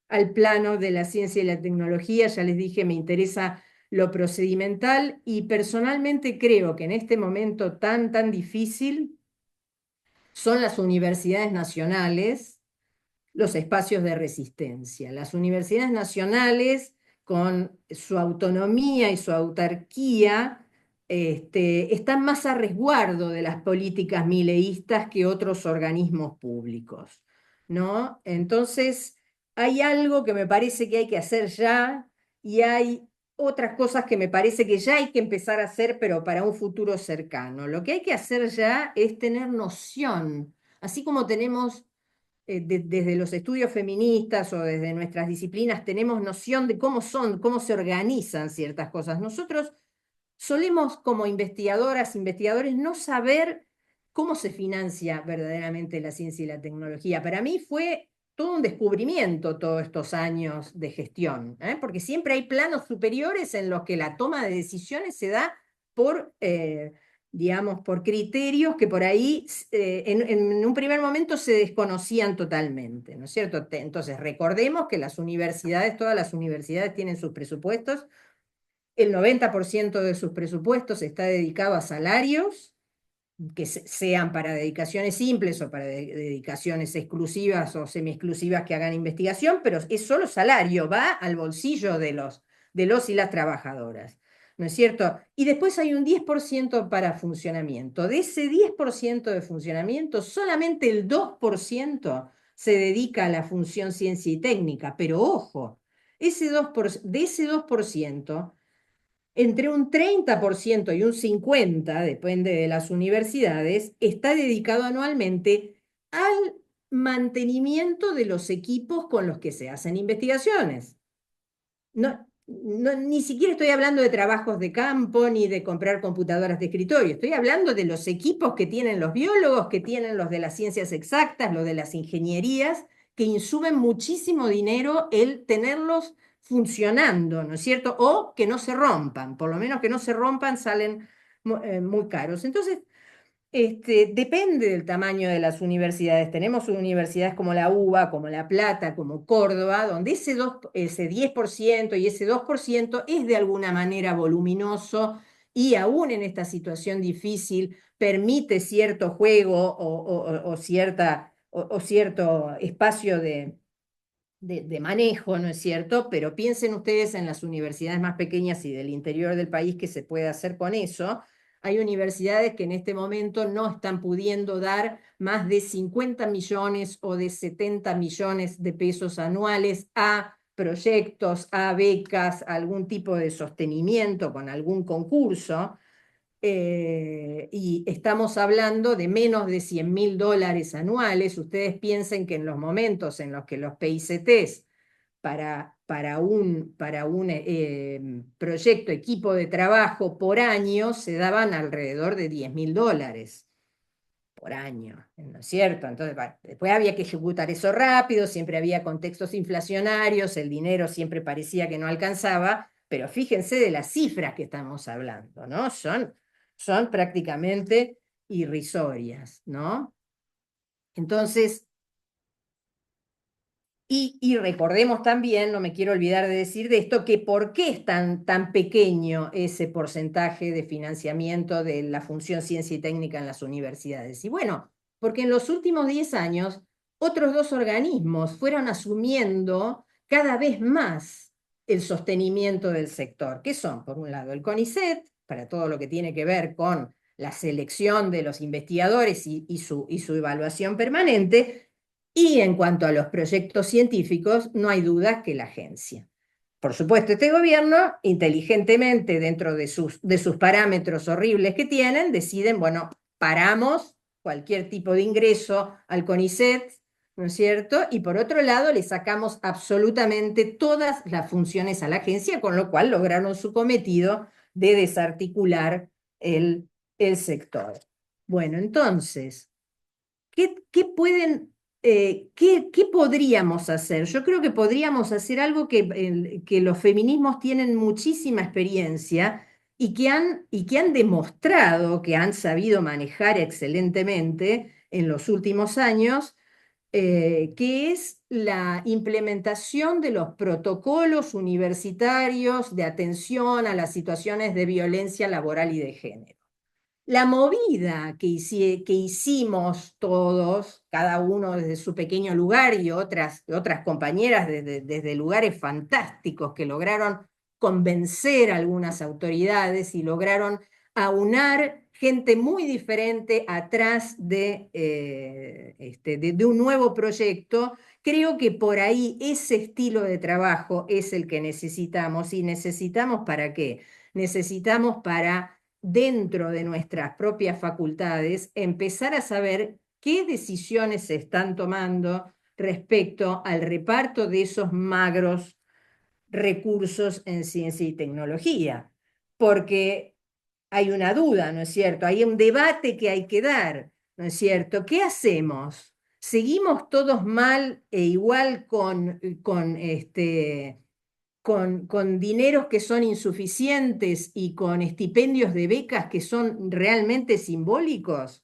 al plano de la ciencia y la tecnología. Ya les dije, me interesa lo procedimental y personalmente creo que en este momento tan difícil son las universidades nacionales los espacios de resistencia. Las universidades nacionales, con su autonomía y su autarquía, están más a resguardo de las políticas mileístas que otros organismos públicos, ¿no? Entonces, hay algo que me parece que hay que hacer ya y hay otras cosas que me parece que ya hay que empezar a hacer, pero para un futuro cercano. Lo que hay que hacer ya es tener noción, así como tenemos desde los estudios feministas o desde nuestras disciplinas tenemos noción de cómo cómo se organizan ciertas cosas. Nosotros solemos como investigadoras, investigadores, no saber cómo se financia verdaderamente la ciencia y la tecnología. Para mí fue todo un descubrimiento todos estos años de gestión, porque siempre hay planos superiores en los que la toma de decisiones se da por digamos, por criterios que por ahí en un primer momento se desconocían totalmente, ¿no es cierto? Entonces, recordemos que las universidades, todas las universidades tienen sus presupuestos, el 90% de sus presupuestos está dedicado a salarios, que sean para dedicaciones simples o para dedicaciones exclusivas o semi-exclusivas que hagan investigación, pero es solo salario, va al bolsillo de los y las trabajadoras, ¿no es cierto? Y después hay un 10% para funcionamiento. De ese 10% de funcionamiento, solamente el 2% se dedica a la función ciencia y técnica, pero ojo, de ese 2%, entre un 30% y un 50%, depende de las universidades, está dedicado anualmente al mantenimiento de los equipos con los que se hacen investigaciones. Ni siquiera estoy hablando de trabajos de campo ni de comprar computadoras de escritorio, estoy hablando de los equipos que tienen los biólogos, que tienen los de las ciencias exactas, los de las ingenierías, que insumen muchísimo dinero el tenerlos funcionando, ¿no es cierto? O que no se rompan, por lo menos que no se rompan, salen muy caros. Entonces, depende del tamaño de las universidades. Tenemos universidades como la UBA, como La Plata, como Córdoba, donde ese 10% y ese 2% es de alguna manera voluminoso y aún en esta situación difícil permite cierto juego o cierto espacio de manejo, ¿no es cierto? Pero piensen ustedes en las universidades más pequeñas y del interior del país que se puede hacer con eso. Hay universidades que en este momento no están pudiendo dar más de 50 millones o de 70 millones de pesos anuales a proyectos, a becas, a algún tipo de sostenimiento con algún concurso. Y estamos hablando de menos de $100.000 anuales. Ustedes piensen que en los momentos en los que los PICTs para un proyecto, equipo de trabajo por año se daban alrededor de $10.000 por año, ¿no es cierto? Entonces, después había que ejecutar eso rápido, siempre había contextos inflacionarios, el dinero siempre parecía que no alcanzaba, pero fíjense de las cifras que estamos hablando, ¿no? Son prácticamente irrisorias, ¿no? Entonces, y recordemos también, no me quiero olvidar de decir de esto, que por qué es tan pequeño ese porcentaje de financiamiento de la función ciencia y técnica en las universidades. Y bueno, porque en los últimos 10 años otros dos organismos fueron asumiendo cada vez más el sostenimiento del sector, que son, por un lado, el CONICET, para todo lo que tiene que ver con la selección de los investigadores y su evaluación permanente, y en cuanto a los proyectos científicos, no hay duda que la agencia. Por supuesto, este gobierno, inteligentemente, dentro de sus parámetros horribles que tienen, deciden, bueno, paramos cualquier tipo de ingreso al CONICET, ¿no es cierto? Y por otro lado, le sacamos absolutamente todas las funciones a la agencia, con lo cual lograron su cometido de desarticular el sector. Bueno, entonces, ¿qué pueden, qué podríamos hacer? Yo creo que podríamos hacer algo que los feminismos tienen muchísima experiencia y que han demostrado que han sabido manejar excelentemente en los últimos años, que es la implementación de los protocolos universitarios de atención a las situaciones de violencia laboral y de género. La movida que hicimos todos, cada uno desde su pequeño lugar y otras compañeras desde lugares fantásticos que lograron convencer a algunas autoridades y lograron aunar gente muy diferente atrás de un nuevo proyecto. Creo que por ahí ese estilo de trabajo es el que necesitamos. ¿Y necesitamos para qué? Necesitamos para, dentro de nuestras propias facultades, empezar a saber qué decisiones se están tomando respecto al reparto de esos magros recursos en ciencia y tecnología. Porque hay una duda, ¿no es cierto? Hay un debate que hay que dar, ¿no es cierto? ¿Qué hacemos? ¿Seguimos todos mal e igual con dineros que son insuficientes y con estipendios de becas que son realmente simbólicos,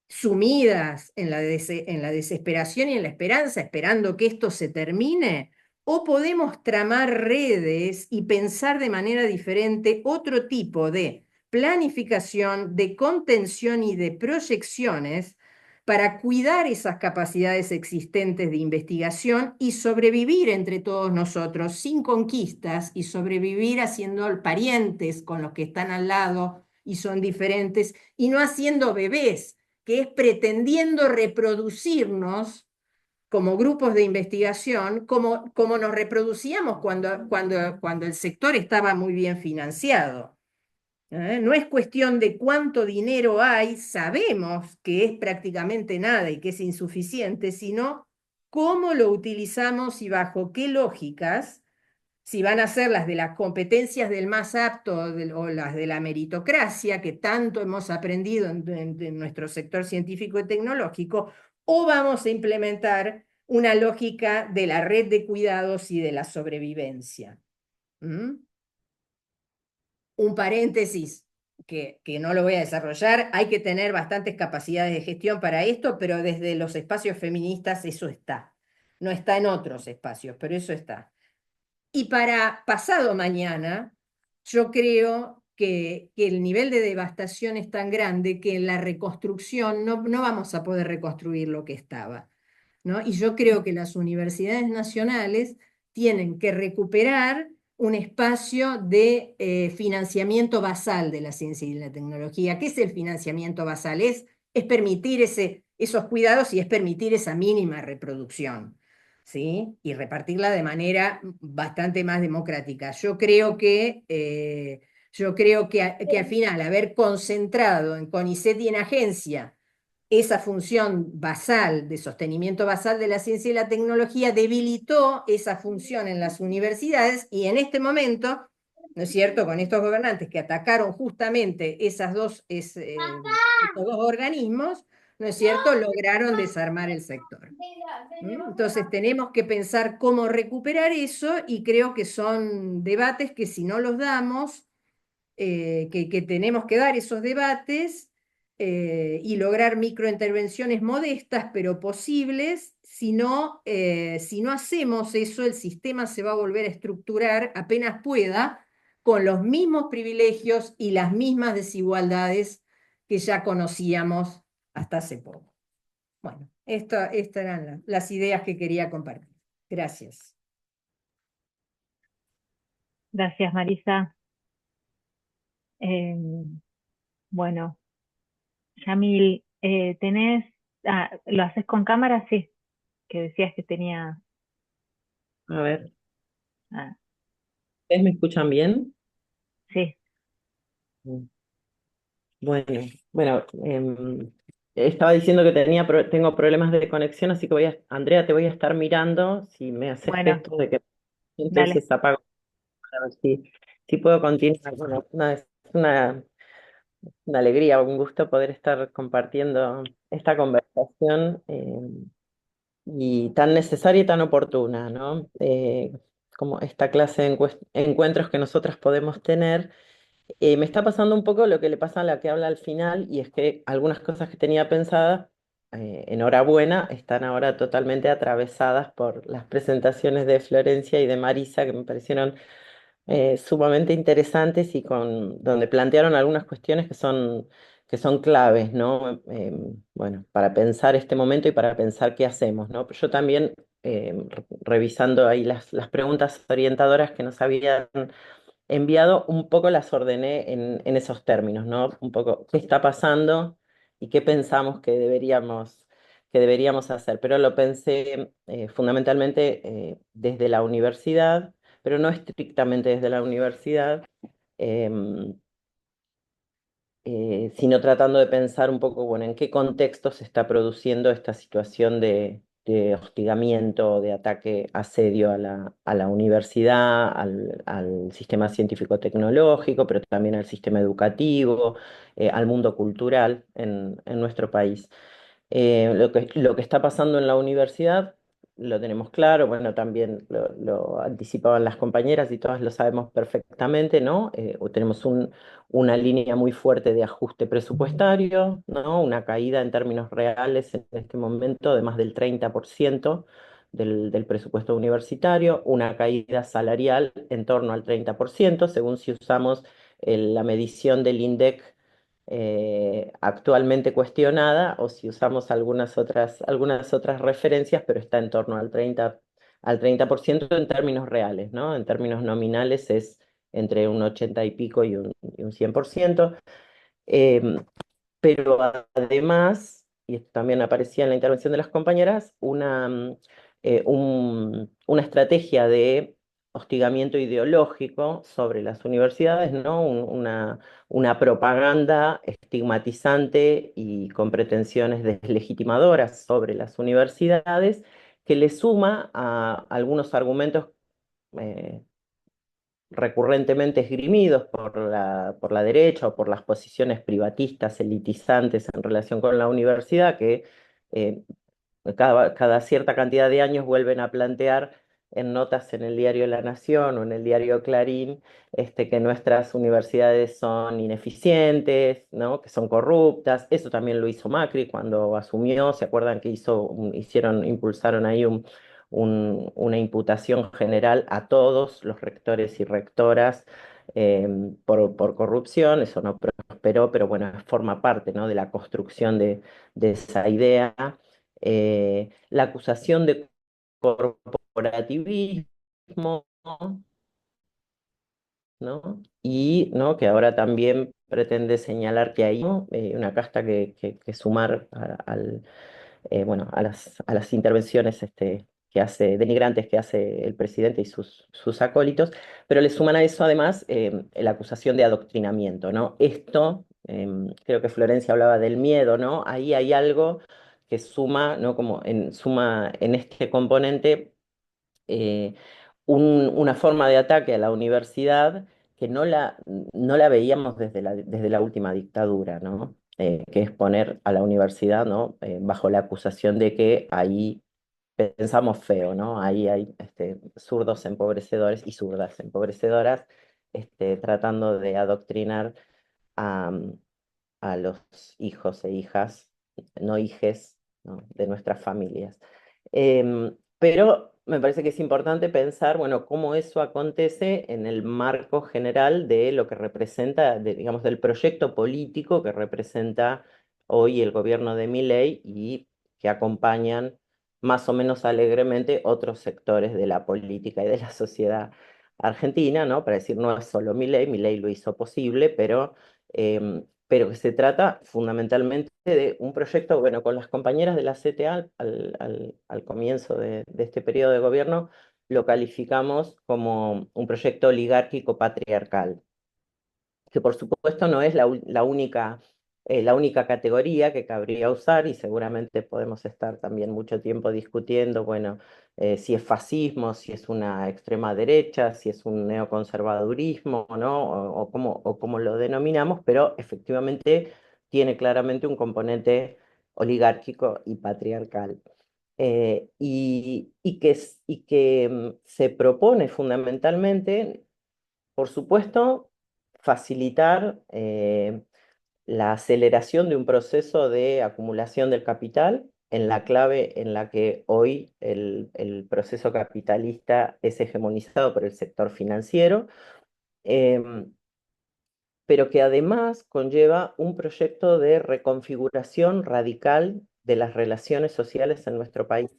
sumidas en la desesperación y en la esperanza, esperando que esto se termine? ¿O podemos tramar redes y pensar de manera diferente otro tipo de planificación, de contención y de proyecciones para cuidar esas capacidades existentes de investigación y sobrevivir entre todos nosotros sin conquistas, y sobrevivir haciendo parientes con los que están al lado y son diferentes, y no haciendo bebés, que es pretendiendo reproducirnos como grupos de investigación, como nos reproducíamos cuando el sector estaba muy bien financiado? No es cuestión de cuánto dinero hay, sabemos que es prácticamente nada y que es insuficiente, sino cómo lo utilizamos y bajo qué lógicas, si van a ser las de las competencias del más apto o las de la meritocracia, que tanto hemos aprendido en nuestro sector científico y tecnológico, o vamos a implementar una lógica de la red de cuidados y de la sobrevivencia. ¿Mm? Un paréntesis que no lo voy a desarrollar: hay que tener bastantes capacidades de gestión para esto, pero desde los espacios feministas eso está. No está en otros espacios, pero eso está. Y para pasado mañana, yo creo que el nivel de devastación es tan grande que en la reconstrucción no vamos a poder reconstruir lo que estaba, ¿no? Y yo creo que las universidades nacionales tienen que recuperar un espacio de financiamiento basal de la ciencia y la tecnología. ¿Qué es el financiamiento basal? Es permitir esos cuidados y es permitir esa mínima reproducción, ¿sí? Y repartirla de manera bastante más democrática. Yo creo que al final, haber concentrado en CONICET y en agencia esa función basal, de sostenimiento basal de la ciencia y la tecnología, debilitó esa función en las universidades, y en este momento, ¿no es cierto?, con estos gobernantes que atacaron justamente estos dos organismos, ¿no es cierto?, lograron desarmar el sector. Entonces tenemos que pensar cómo recuperar eso, y creo que son debates que, si no los damos, que tenemos que dar esos debates, y lograr microintervenciones modestas pero posibles. Si no hacemos eso, el sistema se va a volver a estructurar apenas pueda, con los mismos privilegios y las mismas desigualdades que ya conocíamos hasta hace poco. Bueno, estas eran las ideas que quería compartir. Gracias. Gracias, Marisa. Em, bueno, Yamil, ¿lo haces con cámara? Sí, que decías que tenía, A ver, ah, ¿ustedes me escuchan bien? sí, Mm. Bueno, bueno, estaba diciendo que tengo problemas de conexión, así que Andrea, te voy a estar mirando. Si me haces bueno, gesto de que dale. entonces apago para ver si puedo continuar. Bueno, es una alegría, un gusto poder estar compartiendo esta conversación y tan necesaria y tan oportuna, ¿no? Como esta clase de encuentros que nosotras podemos tener. Me está pasando un poco lo que le pasa a la que habla al final, y es que algunas cosas que tenía pensadas, enhorabuena, están ahora totalmente atravesadas por las presentaciones de Florencia y de Marisa, que me parecieron sumamente interesantes y donde plantearon algunas cuestiones que son claves, ¿no? Bueno, para pensar este momento y para pensar qué hacemos, ¿no? Yo también, revisando ahí las preguntas orientadoras que nos habían enviado, un poco las ordené en esos términos, ¿no? Un poco qué está pasando y qué pensamos que deberíamos hacer. Pero lo pensé fundamentalmente desde la universidad, pero no estrictamente desde la universidad, em, sino tratando de pensar un poco, bueno, en qué contexto se está produciendo esta situación de hostigamiento, de ataque, asedio a la universidad, al sistema científico-tecnológico, pero también al sistema educativo, al mundo cultural en nuestro país. Lo que está pasando en la universidad lo tenemos claro, bueno, también lo anticipaban las compañeras y todas lo sabemos perfectamente, ¿no? Tenemos una línea muy fuerte de ajuste presupuestario, ¿no? Una caída en términos reales en este momento de más del 30% del presupuesto universitario, una caída salarial en torno al 30%, según si usamos la medición del INDEC actualmente cuestionada, o si usamos algunas otras referencias, pero está en torno al 30% en términos reales, ¿no? En términos nominales es entre un 80 y pico y un 100%. Em, pero además, y esto también aparecía en la intervención de las compañeras, una estrategia de hostigamiento ideológico sobre las universidades, ¿no? Una propaganda estigmatizante y con pretensiones deslegitimadoras sobre las universidades, que le suma a algunos argumentos eh, recurrentemente esgrimidos por la derecha o por las posiciones privatistas, elitizantes en relación con la universidad, que eh, cada cierta cantidad de años vuelven a plantear en notas en el diario La Nación o en el diario Clarín, que nuestras universidades son ineficientes, ¿no? Que son corruptas. Eso también lo hizo Macri cuando asumió. ¿Se acuerdan que impulsaron ahí una imputación general a todos los rectores y rectoras por corrupción? Eso no prosperó, pero bueno, forma parte, ¿no? De la construcción de esa idea. La acusación de corporativismo, ¿no? Y, ¿no? Que ahora también pretende señalar que hay, ¿no? Una casta que sumar bueno, a las intervenciones denigrantes que hace el presidente y sus acólitos, pero le suman a eso además la acusación de adoctrinamiento, ¿no? Esto, creo que Florencia hablaba del miedo, ¿no? Ahí hay algo que suma, ¿no? Suma en este componente eh, una forma de ataque a la universidad que no la veíamos desde la última dictadura, ¿no? Que es poner a la universidad, ¿no? Bajo la acusación de que ahí pensamos feo, ¿no? Ahí hay zurdos empobrecedores y zurdas empobrecedoras tratando de adoctrinar a, a los hijos e hijas, no hijes, ¿no? De nuestras familias. Pero me parece que es importante pensar, bueno, cómo eso acontece en el marco general de lo que representa, digamos, del proyecto político que representa hoy el gobierno de Milei y que acompañan más o menos alegremente otros sectores de la política y de la sociedad Argentina, ¿no? Para decir, no es solo Milei lo hizo posible, pero que se trata fundamentalmente de un proyecto, bueno, con las compañeras de la CTA al comienzo de este periodo de gobierno, lo calificamos como un proyecto oligárquico patriarcal, que por supuesto no es la única categoría que cabría usar y seguramente podemos estar también mucho tiempo discutiendo, bueno, si es fascismo, si es una extrema derecha, si es un neoconservadurismo, ¿no? O cómo lo denominamos, pero efectivamente tiene claramente un componente oligárquico y patriarcal. Y que se propone fundamentalmente, por supuesto, facilitar la aceleración de un proceso de acumulación del capital en la clave en la que hoy el proceso capitalista es hegemonizado por el sector financiero, em, pero que además conlleva un proyecto de reconfiguración radical de las relaciones sociales en nuestro país,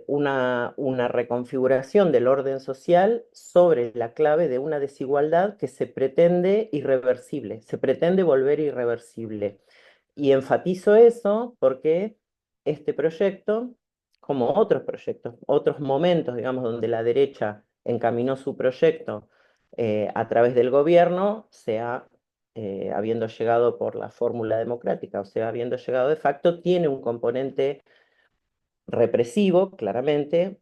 una reconfiguración del orden social sobre la clave de una desigualdad que se pretende irreversible, se pretende volver irreversible. Y enfatizo eso porque este proyecto, como otros proyectos, otros momentos, digamos, donde la derecha encaminó su proyecto a través del gobierno, sea habiendo llegado por la fórmula democrática, o sea, habiendo llegado de facto, tiene un componente represivo, claramente,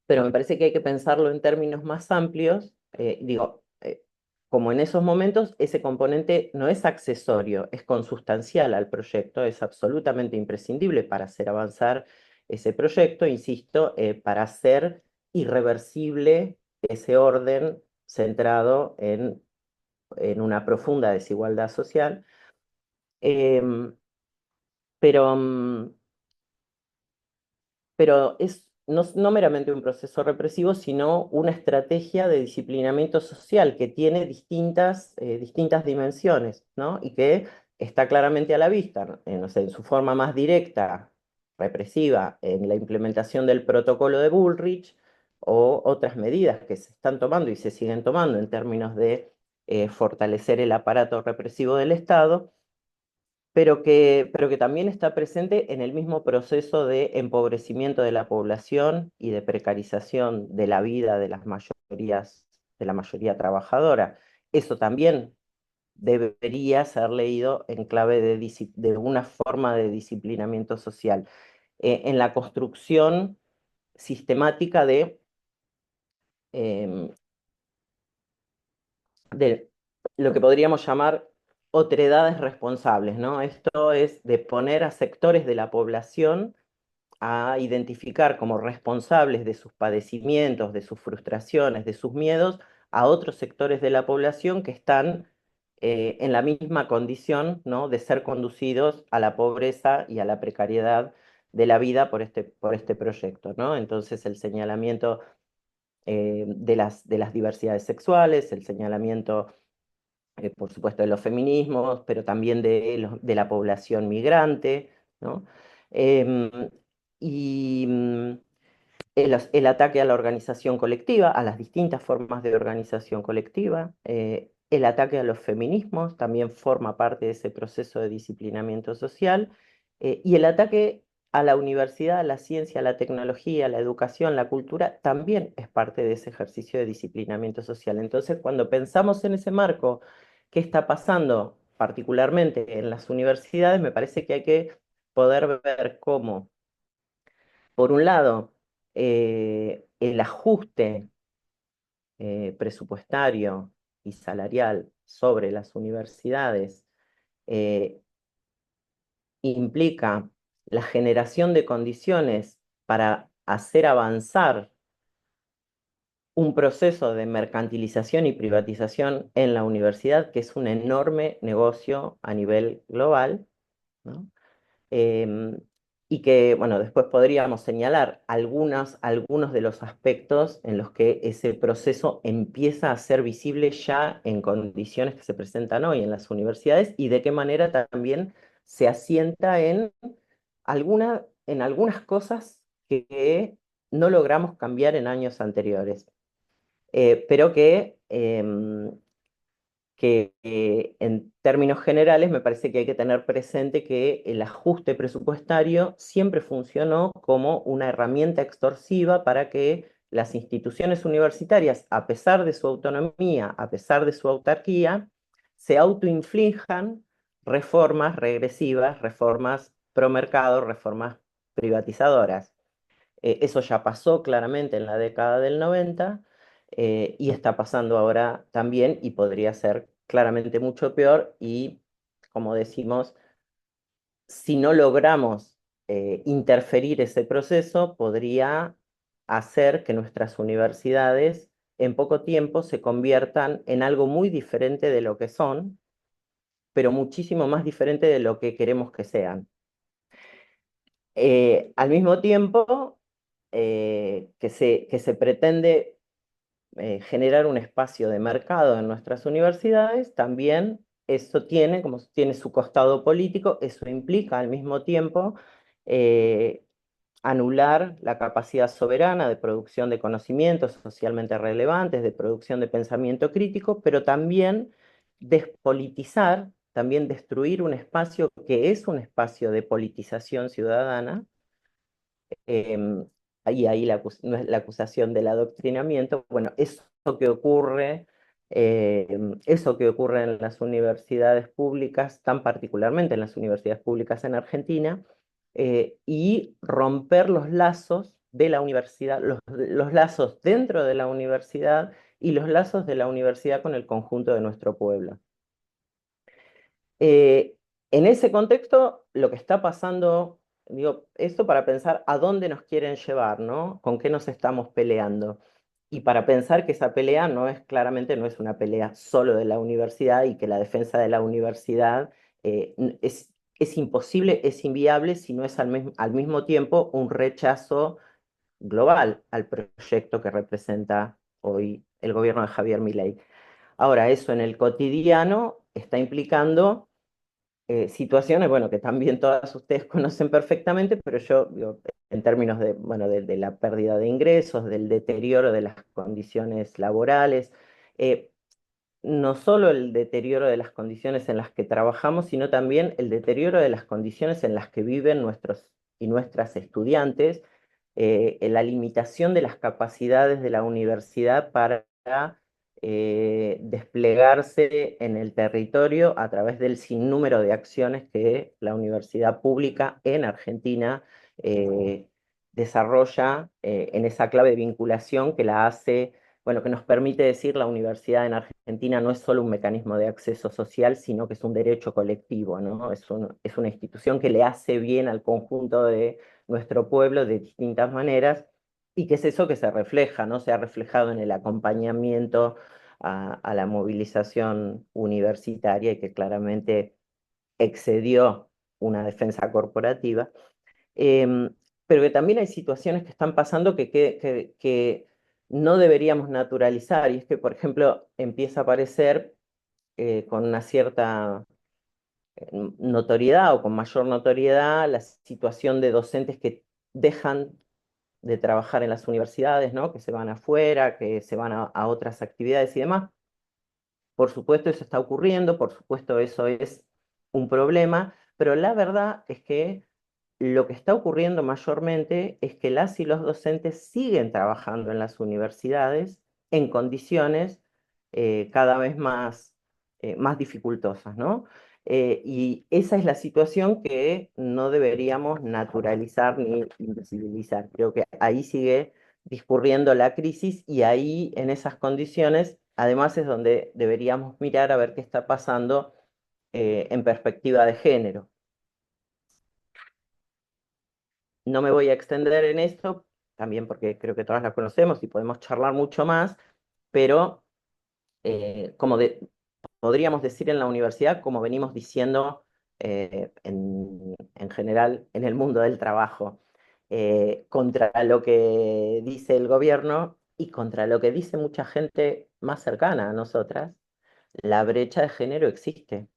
pero me parece que hay que pensarlo en términos más amplios. Como en esos momentos, ese componente no es accesorio, es consustancial al proyecto, es absolutamente imprescindible para hacer avanzar ese proyecto, insisto, para hacer irreversible ese orden centrado en una profunda desigualdad social. Em, pero, pero es no meramente un proceso represivo, sino una estrategia de disciplinamiento social que tiene distintas dimensiones, ¿no? Y que está claramente a la vista, ¿no? No sé, en su forma más directa, represiva, en la implementación del protocolo de Bullrich o otras medidas que se están tomando y se siguen tomando en términos de fortalecer el aparato represivo del Estado, pero que también está presente en el mismo proceso de empobrecimiento de la población y de precarización de la vida de las mayorías, de la mayoría trabajadora. Eso también debería ser leído en clave de una forma de disciplinamiento social, en la construcción sistemática em, de lo que podríamos llamar otredades responsables, ¿no? Esto es de poner a sectores de la población a identificar como responsables de sus padecimientos, de sus frustraciones, de sus miedos, a otros sectores de la población que están en la misma condición, ¿no? De ser conducidos a la pobreza y a la precariedad de la vida por este proyecto, ¿no? Entonces el señalamiento de las diversidades sexuales, el señalamiento por supuesto, de los feminismos, pero también de la población migrante, ¿no? Em, y el ataque a la organización colectiva, a las distintas formas de organización colectiva, el ataque a los feminismos también forma parte de ese proceso de disciplinamiento social, y el ataque a la universidad, a la ciencia, a la tecnología, a la educación, la cultura, también es parte de ese ejercicio de disciplinamiento social. Entonces, cuando pensamos en ese marco, ¿qué está pasando particularmente en las universidades? Me parece que hay que poder ver cómo, por un lado, el ajuste presupuestario y salarial sobre las universidades eh, implica la generación de condiciones para hacer avanzar un proceso de mercantilización y privatización en la universidad, que es un enorme negocio a nivel global, ¿no? Em, y que, bueno, después podríamos señalar algunos de los aspectos en los que ese proceso empieza a ser visible ya en condiciones que se presentan hoy en las universidades y de qué manera también se asienta en algunas cosas que no logramos cambiar en años anteriores. pero que en términos generales me parece que hay que tener presente que el ajuste presupuestario siempre funcionó como una herramienta extorsiva para que las instituciones universitarias, a pesar de su autonomía, a pesar de su autarquía, se autoinflijan reformas regresivas, reformas pro mercado, reformas privatizadoras. Eso ya pasó claramente en la década del 90 y está pasando ahora también y podría ser claramente mucho peor y, como decimos, si no logramos interferir ese proceso, podría hacer que nuestras universidades en poco tiempo se conviertan en algo muy diferente de lo que son, pero muchísimo más diferente de lo que queremos que sean. Al mismo tiempo que se pretende generar un espacio de mercado en nuestras universidades, también eso tiene, como tiene su costado político, eso implica al mismo tiempo eh, anular la capacidad soberana de producción de conocimientos socialmente relevantes, de producción de pensamiento crítico, pero también despolitizar, también destruir un espacio que es un espacio de politización ciudadana, eh, y ahí no es la acusación del adoctrinamiento, bueno, eso que ocurre en las universidades públicas, tan particularmente en las universidades públicas en Argentina, y romper los lazos de la universidad, los lazos dentro de la universidad y los lazos de la universidad con el conjunto de nuestro pueblo. Eh, en ese contexto, lo que está pasando, digo, esto para pensar a dónde nos quieren llevar, ¿no? ¿Con qué nos estamos peleando? Y para pensar que esa pelea claramente no es una pelea solo de la universidad y que la defensa de la universidad es imposible, es inviable si no es al mismo tiempo un rechazo global al proyecto que representa hoy el gobierno de Javier Milei. Ahora, eso en el cotidiano está implicando situaciones, bueno, que también todas ustedes conocen perfectamente, pero yo, digo, en términos de, bueno, de la pérdida de ingresos, del deterioro de las condiciones laborales, eh, no solo el deterioro de las condiciones en las que trabajamos, sino también el deterioro de las condiciones en las que viven nuestros y nuestras estudiantes, la limitación de las capacidades de la universidad para desplegarse en el territorio a través del sinnúmero de acciones que la universidad pública en Argentina desarrolla en esa clave de vinculación que la hace, bueno, que nos permite decir la universidad en Argentina no es solo un mecanismo de acceso social, sino que es un derecho colectivo, ¿no? Es una institución que le hace bien al conjunto de nuestro pueblo de distintas maneras, y que es eso que se refleja, ¿no? Se ha reflejado en el acompañamiento a la movilización universitaria y que claramente excedió una defensa corporativa. Pero que también hay situaciones que están pasando que no deberíamos naturalizar, y es que, por ejemplo, empieza a aparecer con una cierta notoriedad o con mayor notoriedad la situación de docentes que dejan de trabajar en las universidades, ¿no? Que se van afuera, que se van a otras actividades y demás. Por supuesto, eso está ocurriendo, por supuesto, eso es un problema, pero la verdad es que lo que está ocurriendo mayormente es que las y los docentes siguen trabajando en las universidades en condiciones cada vez más dificultosas, ¿no? Y esa es la situación que no deberíamos naturalizar ni invisibilizar. Creo que ahí sigue discurriendo la crisis y ahí, en esas condiciones, además es donde deberíamos mirar a ver qué está pasando en perspectiva de género. No me voy a extender en esto, también porque creo que todas las conocemos y podemos charlar mucho más, pero como podríamos decir en la universidad, como venimos diciendo en general en el mundo del trabajo, contra lo que dice el gobierno y contra lo que dice mucha gente más cercana a nosotras, la brecha de género existe.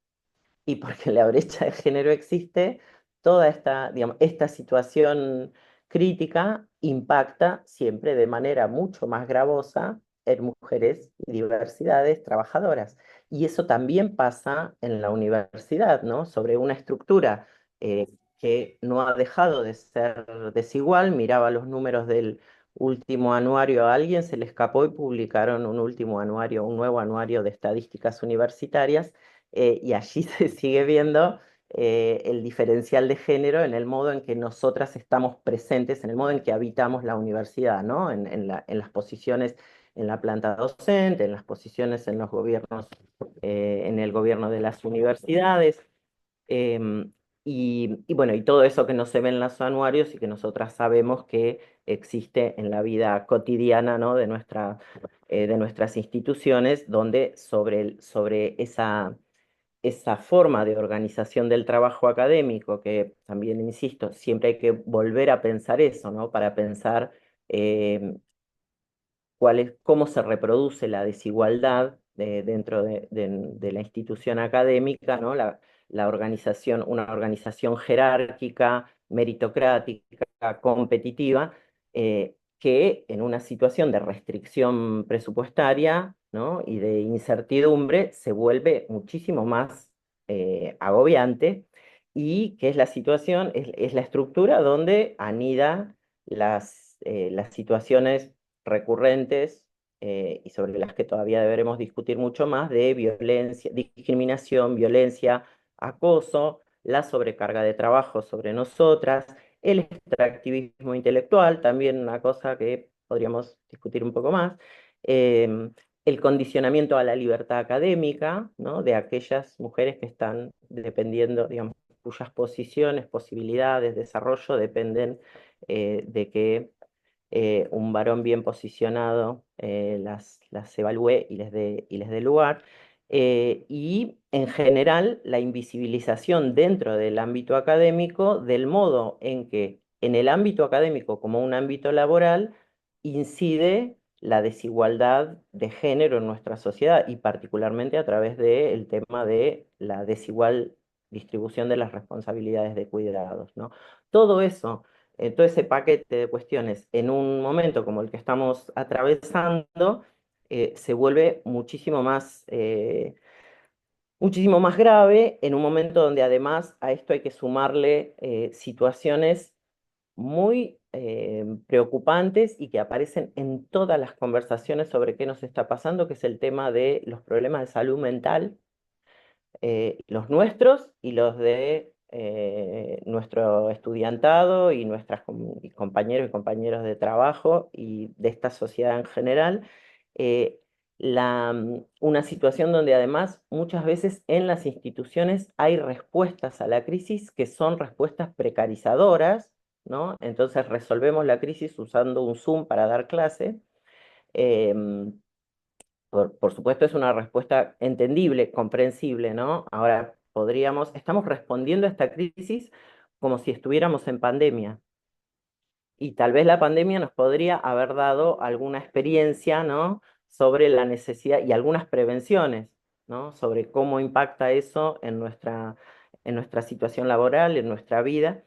Y porque la brecha de género existe, toda esta, digamos, esta situación crítica impacta siempre de manera mucho más gravosa en mujeres y diversidades trabajadoras. Y eso también pasa en la universidad, ¿no? Sobre una estructura que no ha dejado de ser desigual. Miraba los números del último anuario a alguien, se le escapó y publicaron un último anuario, un nuevo anuario de estadísticas universitarias, y allí se sigue viendo el diferencial de género en el modo en que nosotras estamos presentes, en el modo en que habitamos la universidad, ¿no? En las posiciones en la planta docente, en las posiciones en los gobiernos, en el gobierno de las universidades. em, y bueno, y todo eso que no se ve en los anuarios y que nosotras sabemos que existe en la vida cotidiana, ¿no? De nuestras instituciones, donde sobre esa forma de organización del trabajo académico, que también, insisto, siempre hay que volver a pensar eso, ¿no? Para pensar eh, cómo se reproduce la desigualdad dentro de la institución académica, ¿no? La organización, una organización jerárquica, meritocrática, competitiva, que en una situación de restricción presupuestaria, ¿no? Y de incertidumbre se vuelve muchísimo más agobiante, y que es la situación, es la estructura donde anida las situaciones recurrentes, y sobre las que todavía deberemos discutir mucho más, de violencia, discriminación, violencia, acoso, la sobrecarga de trabajo sobre nosotras, el extractivismo intelectual, también una cosa que podríamos discutir un poco más, el condicionamiento a la libertad académica, ¿no? De aquellas mujeres que están dependiendo, digamos, cuyas posiciones, posibilidades, desarrollo dependen de que un varón bien posicionado las evalúe y les dé lugar. Y en general la invisibilización dentro del ámbito académico del modo en que en el ámbito académico como un ámbito laboral incide la desigualdad de género en nuestra sociedad, y particularmente a través del tema de la desigual distribución de las responsabilidades de cuidados, ¿no? Todo eso, todo ese paquete de cuestiones en un momento como el que estamos atravesando, se vuelve muchísimo más grave, en un momento donde además a esto hay que sumarle situaciones muy preocupantes y que aparecen en todas las conversaciones sobre qué nos está pasando, que es el tema de los problemas de salud mental, los nuestros y los de nuestro estudiantado y y compañeros y compañeros de trabajo y de esta sociedad en general. eh, una situación donde además muchas veces en las instituciones hay respuestas a la crisis que son respuestas precarizadoras, ¿no? Entonces resolvemos la crisis usando un Zoom para dar clase. em, por supuesto, es una respuesta entendible, comprensible, ¿no? Ahora, estamos respondiendo a esta crisis como si estuviéramos en pandemia. Y tal vez la pandemia nos podría haber dado alguna experiencia, ¿no? Sobre la necesidad y algunas prevenciones, ¿no? Sobre cómo impacta eso en nuestra situación laboral, en nuestra vida,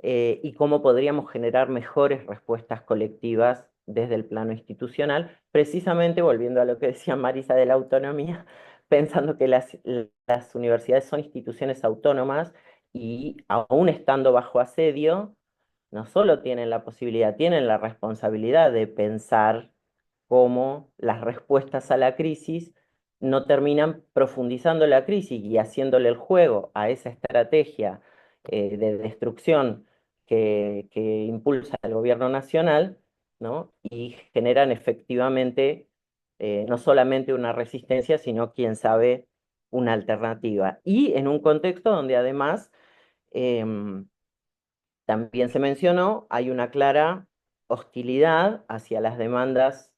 y cómo podríamos generar mejores respuestas colectivas desde el plano institucional, precisamente volviendo a lo que decía Marisa de la autonomía, pensando que las universidades son instituciones autónomas y aún estando bajo asedio, no solo tienen la posibilidad, tienen la responsabilidad de pensar cómo las respuestas a la crisis no terminan profundizando la crisis y haciéndole el juego a esa estrategia de destrucción que impulsa el gobierno nacional, ¿no? Y generan efectivamente no solamente una resistencia, sino, quién sabe, una alternativa. Y en un contexto donde además em, también se mencionó, hay una clara hostilidad hacia las demandas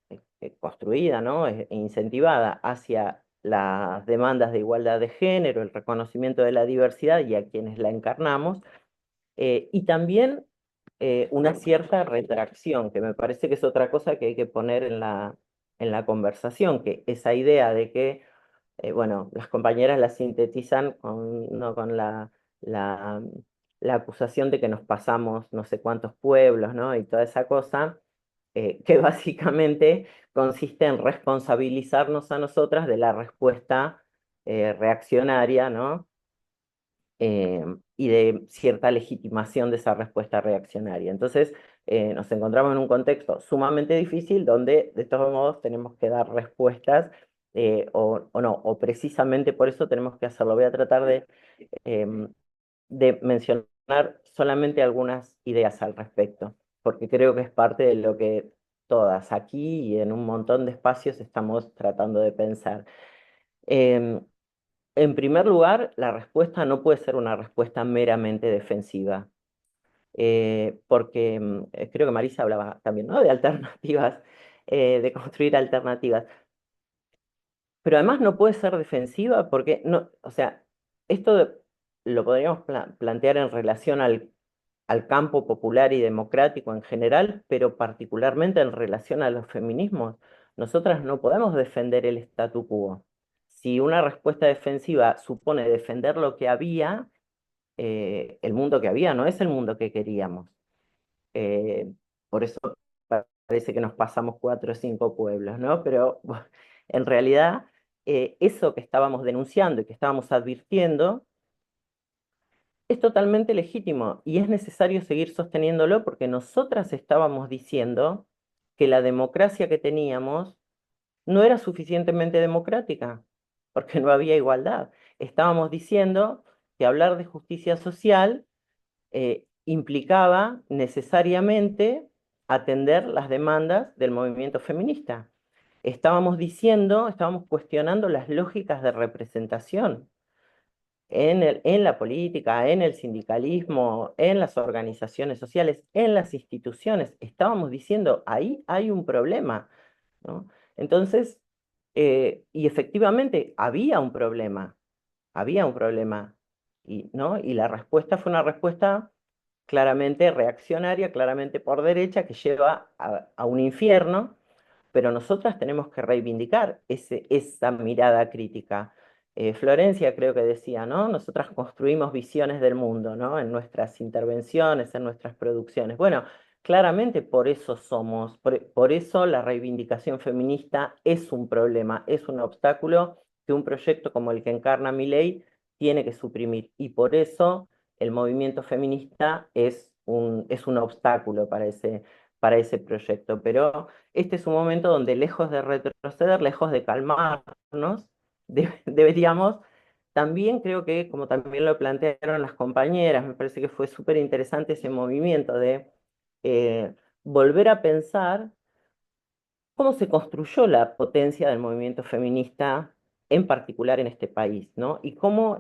construida, ¿no? E incentivada hacia las demandas de igualdad de género, el reconocimiento de la diversidad y a quienes la encarnamos, y también una cierta retracción, que me parece que es otra cosa que hay que poner en la conversación, que esa idea de que bueno, las compañeras la sintetizan ¿no? con la, la acusación de que nos pasamos no sé cuántos pueblos, ¿no? Y toda esa cosa, que básicamente consiste en responsabilizarnos a nosotras de la respuesta reaccionaria, ¿no? Y de cierta legitimación de esa respuesta reaccionaria. Entonces, nos encontramos en un contexto sumamente difícil donde, de todos modos, tenemos que dar respuestas o no, o precisamente por eso tenemos que hacerlo. Voy a tratar de mencionar solamente algunas ideas al respecto, porque creo que es parte de lo que todas aquí y en un montón de espacios estamos tratando de pensar. Em, en primer lugar, la respuesta no puede ser una respuesta meramente defensiva, porque creo que Marisa hablaba también, ¿no? De alternativas, de construir alternativas. Pero además no puede ser defensiva porque no, o sea, lo podríamos plantear en relación al campo popular y democrático en general, pero particularmente en relación a los feminismos. Nosotras no podemos defender el statu quo. Si una respuesta defensiva supone defender lo que había, el mundo que había no es el mundo que queríamos. Eh, por eso parece que nos pasamos 4 o 5 pueblos, ¿no? Pero bueno, en realidad eso que estábamos denunciando y que estábamos advirtiendo es totalmente legítimo y es necesario seguir sosteniéndolo porque nosotras estábamos diciendo que la democracia que teníamos no era suficientemente democrática, porque no había igualdad. Estábamos diciendo que hablar de justicia social implicaba necesariamente atender las demandas del movimiento feminista. Estábamos cuestionando las lógicas de representación en la política, en el sindicalismo, en las organizaciones sociales, en las instituciones. Estábamos diciendo, ahí hay un problema, ¿no? Entonces, y efectivamente había un problema, y, ¿no? Y la respuesta fue una respuesta claramente reaccionaria, claramente por derecha, que lleva a un infierno, pero nosotras tenemos que reivindicar esa mirada crítica. Florencia creo que decía, ¿no? Nosotras construimos visiones del mundo, ¿no? En nuestras intervenciones, en nuestras producciones. Bueno, claramente por eso por eso la reivindicación feminista es un problema, es un obstáculo que un proyecto como el que encarna Milei tiene que suprimir. Y por eso el movimiento feminista es un obstáculo para ese proyecto. Pero este es un momento donde lejos de retroceder, lejos de calmarnos, deberíamos, también creo que, como también lo plantearon las compañeras, me parece que fue súper interesante ese movimiento de volver a pensar cómo se construyó la potencia del movimiento feminista, en particular en este país, ¿no? Y cómo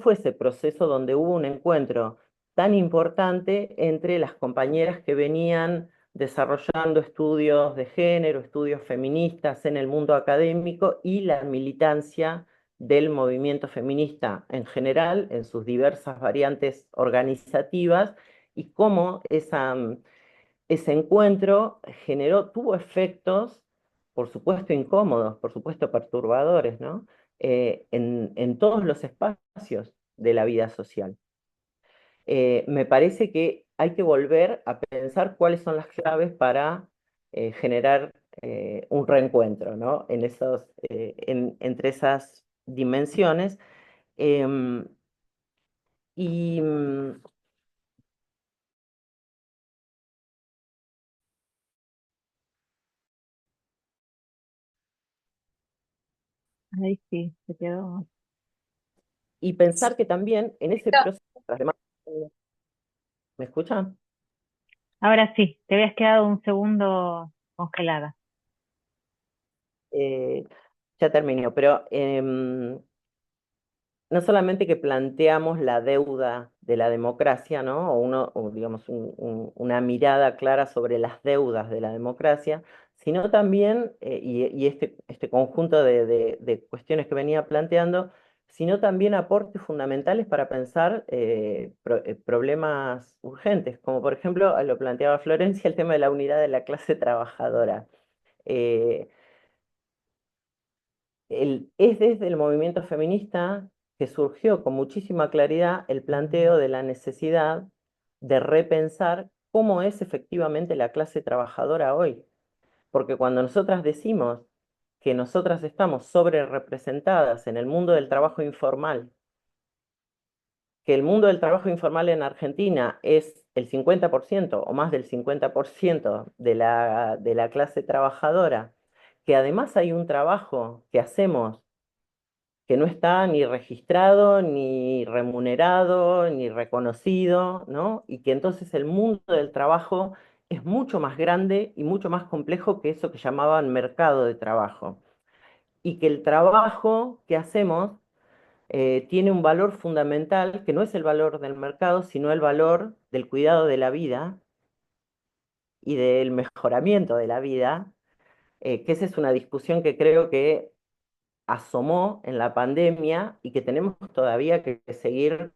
fue ese proceso donde hubo un encuentro tan importante entre las compañeras que venían desarrollando estudios de género, estudios feministas en el mundo académico y la militancia del movimiento feminista en general, en sus diversas variantes organizativas, y cómo ese encuentro tuvo efectos, por supuesto, incómodos, por supuesto, perturbadores, ¿no? En todos los espacios de la vida social. Me parece que hay que volver a pensar cuáles son las claves para generar un reencuentro, ¿no? Entre esas dimensiones. Em, y Ahí sí, se quedó. y pensar que también en ese proceso, las demás- ¿me escuchan? Ahora sí, te habías quedado un segundo congelada. Eh, ya terminó, pero no solamente que planteamos la deuda de la democracia, ¿no? O digamos, una mirada clara sobre las deudas de la democracia, sino también, y este conjunto de cuestiones que venía planteando, sino también aportes fundamentales para pensar problemas urgentes, como por ejemplo, lo planteaba Florencia, el tema de la unidad de la clase trabajadora. Eh, es desde el movimiento feminista que surgió con muchísima claridad el planteo de la necesidad de repensar cómo es efectivamente la clase trabajadora hoy. porque cuando nosotras decimos que nosotras estamos sobre representadas en el mundo del trabajo informal, que el mundo del trabajo informal en Argentina es el 50% o más del 50% de la clase trabajadora, que además hay un trabajo que hacemos que no está ni registrado, ni remunerado, ni reconocido, ¿no? Y que entonces el mundo del trabajo es mucho más grande y mucho más complejo que eso que llamaban mercado de trabajo. Y que el trabajo que hacemos tiene un valor fundamental, que no es el valor del mercado, sino el valor del cuidado de la vida y del mejoramiento de la vida, que esa es una discusión que creo que asomó en la pandemia y que tenemos todavía que seguir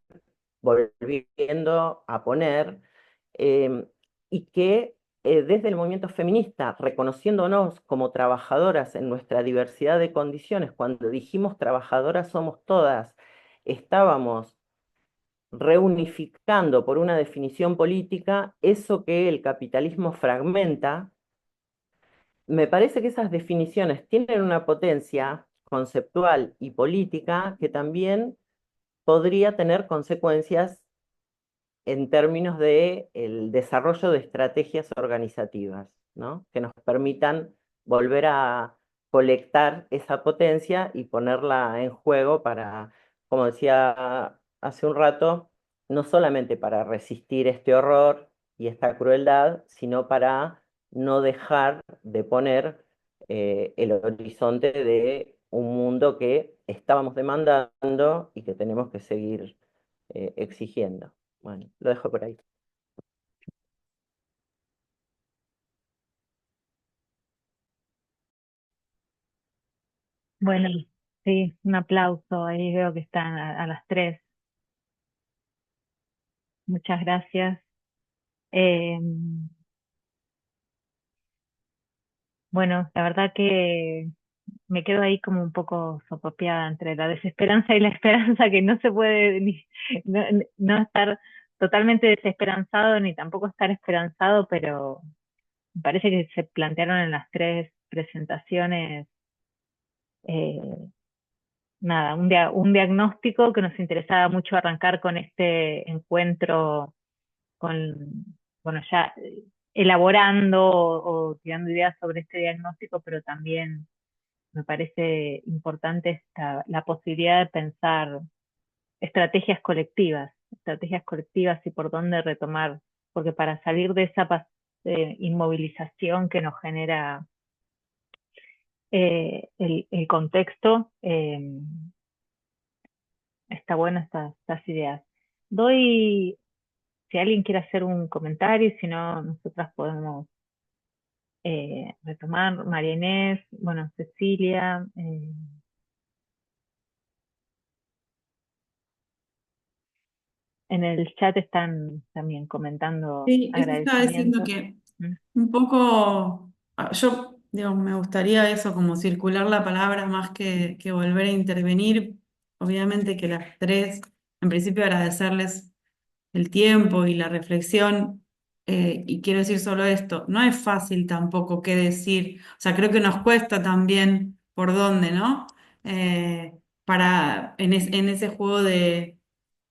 volviendo a poner, eh, y que desde el movimiento feminista, reconociéndonos como trabajadoras en nuestra diversidad de condiciones, cuando dijimos trabajadoras somos todas, estábamos reunificando por una definición política eso que el capitalismo fragmenta. Me parece que esas definiciones tienen una potencia conceptual y política que también podría tener consecuencias en términos de el desarrollo de estrategias organizativas, ¿no? Que nos permitan volver a colectar esa potencia y ponerla en juego para, como decía hace un rato, no solamente para resistir este horror y esta crueldad, sino para no dejar de poner el horizonte de un mundo que estábamos demandando y que tenemos que seguir exigiendo. Bueno, lo dejo por ahí. Bueno, sí, un aplauso. Ahí veo que están a las tres. Muchas gracias. Eh, bueno, la verdad que me quedo ahí como un poco sopapeada entre la desesperanza y la esperanza, que no se puede no estar totalmente desesperanzado ni tampoco estar esperanzado, pero me parece que se plantearon en las tres presentaciones, eh, nada, un diagnóstico que nos interesaba mucho arrancar con este encuentro, con, bueno, ya elaborando o tirando ideas sobre este diagnóstico, pero también me parece importante la posibilidad de pensar estrategias colectivas y por dónde retomar, porque para salir de esa inmovilización que nos genera el contexto, está bueno estas ideas. Doy, si alguien quiere hacer un comentario, si no, nosotras podemos retomar. María Inés, bueno, Cecilia. En el chat están también comentando Sí, eso estaba diciendo agradecimientos. que Mm. un poco, yo digo, me gustaría eso, como circular la palabra más que volver a intervenir. Obviamente que las tres, en principio agradecerles el tiempo y la reflexión, y quiero decir solo esto, no es fácil tampoco qué decir, o sea, creo que nos cuesta también por dónde, ¿no? En ese juego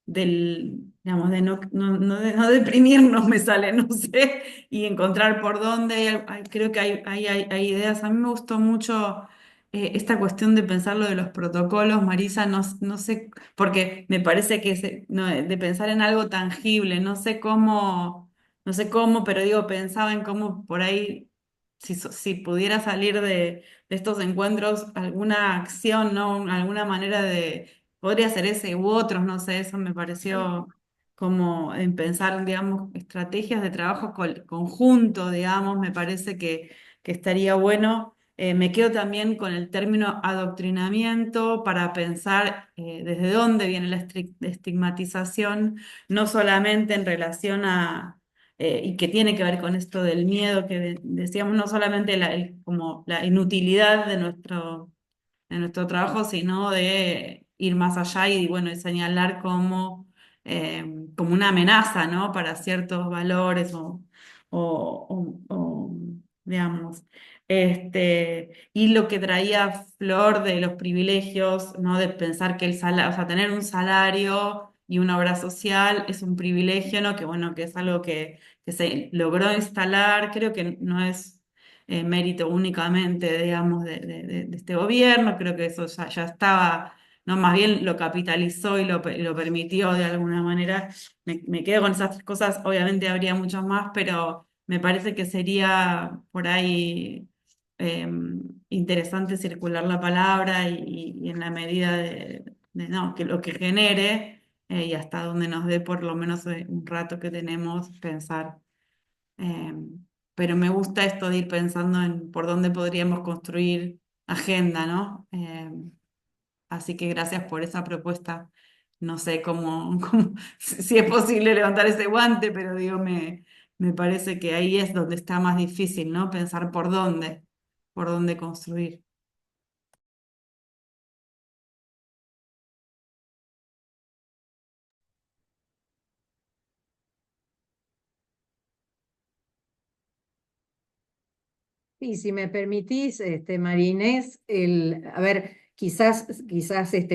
digamos, de no deprimirnos me sale, no sé, y encontrar por dónde, creo que hay ideas. A mí me gustó mucho esta cuestión de pensar lo de los protocolos, Marisa, no sé, porque me parece que no, de pensar en algo tangible, no sé cómo, pero digo, pensaba en cómo por ahí, si pudiera salir de estos encuentros alguna acción, ¿no? Alguna manera podría ser ese u otros, no sé, eso me pareció como en pensar, digamos, estrategias de trabajo conjunto, digamos, me parece que estaría bueno. Me quedo también con el término adoctrinamiento para pensar desde dónde viene la estigmatización, no solamente en relación y que tiene que ver con esto del miedo que decíamos, no solamente como la inutilidad de nuestro trabajo, sino de ir más allá y bueno, y señalar como una amenaza, ¿no? Para ciertos valores o digamos. Y lo que traía Flor de los privilegios, ¿no? De pensar que el salario, o sea, tener un salario y una obra social es un privilegio, ¿no? Que bueno, que es algo que se logró instalar, creo que no es mérito únicamente, digamos, de este gobierno, creo que eso ya estaba, ¿no? Más bien lo capitalizó y lo permitió de alguna manera. Me quedo con esas cosas, obviamente habría muchas más, pero me parece que sería por ahí eh, interesante circular la palabra y en la medida no, que lo que genere y hasta donde nos dé por lo menos un rato que tenemos pensar. Eh, pero me gusta esto de ir pensando en por dónde podríamos construir agenda, ¿no? Así que gracias por esa propuesta. No sé si es posible levantar ese guante, pero digo, me parece que ahí es donde está más difícil, ¿no? Pensar por dónde construir. Sí, si me permitís, Marinés, a ver, quizás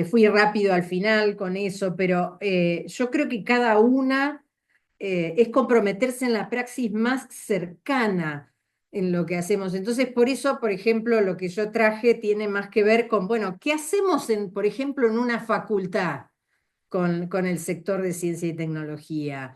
fui rápido al final con eso, pero yo creo que cada una es comprometerse en la praxis más cercana en lo que hacemos. Entonces, por eso, por ejemplo, lo que yo traje tiene más que ver con, bueno, ¿qué hacemos por ejemplo, en una facultad con el sector de ciencia y tecnología?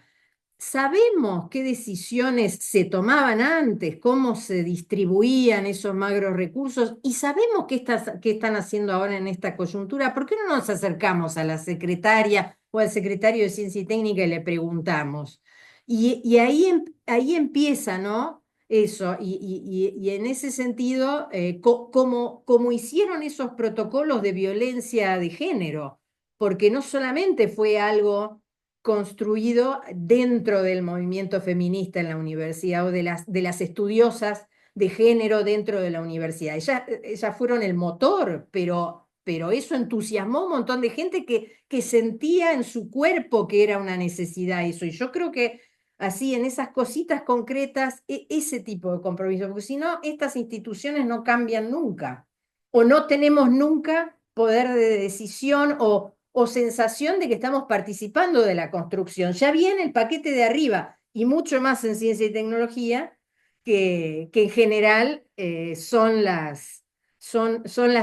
¿Sabemos qué decisiones se tomaban antes, cómo se distribuían esos magros recursos? ¿Y sabemos qué están haciendo ahora en esta coyuntura? ¿Por qué no nos acercamos a la secretaria o al secretario de Ciencia y Técnica y le preguntamos? Y ahí empieza, ¿no? Eso, y en ese sentido, como hicieron esos protocolos de violencia de género, porque no solamente fue algo construido dentro del movimiento feminista en la universidad o de las estudiosas de género dentro de la universidad. Ellas fueron el motor, pero eso entusiasmó a un montón de gente que sentía en su cuerpo que era una necesidad eso. Y yo creo que así, en esas cositas concretas, ese tipo de compromiso, porque si no, estas instituciones no cambian nunca, o no tenemos nunca poder de decisión o sensación de que estamos participando de la construcción. Ya viene el paquete de arriba y mucho más en ciencia y tecnología, que en general son las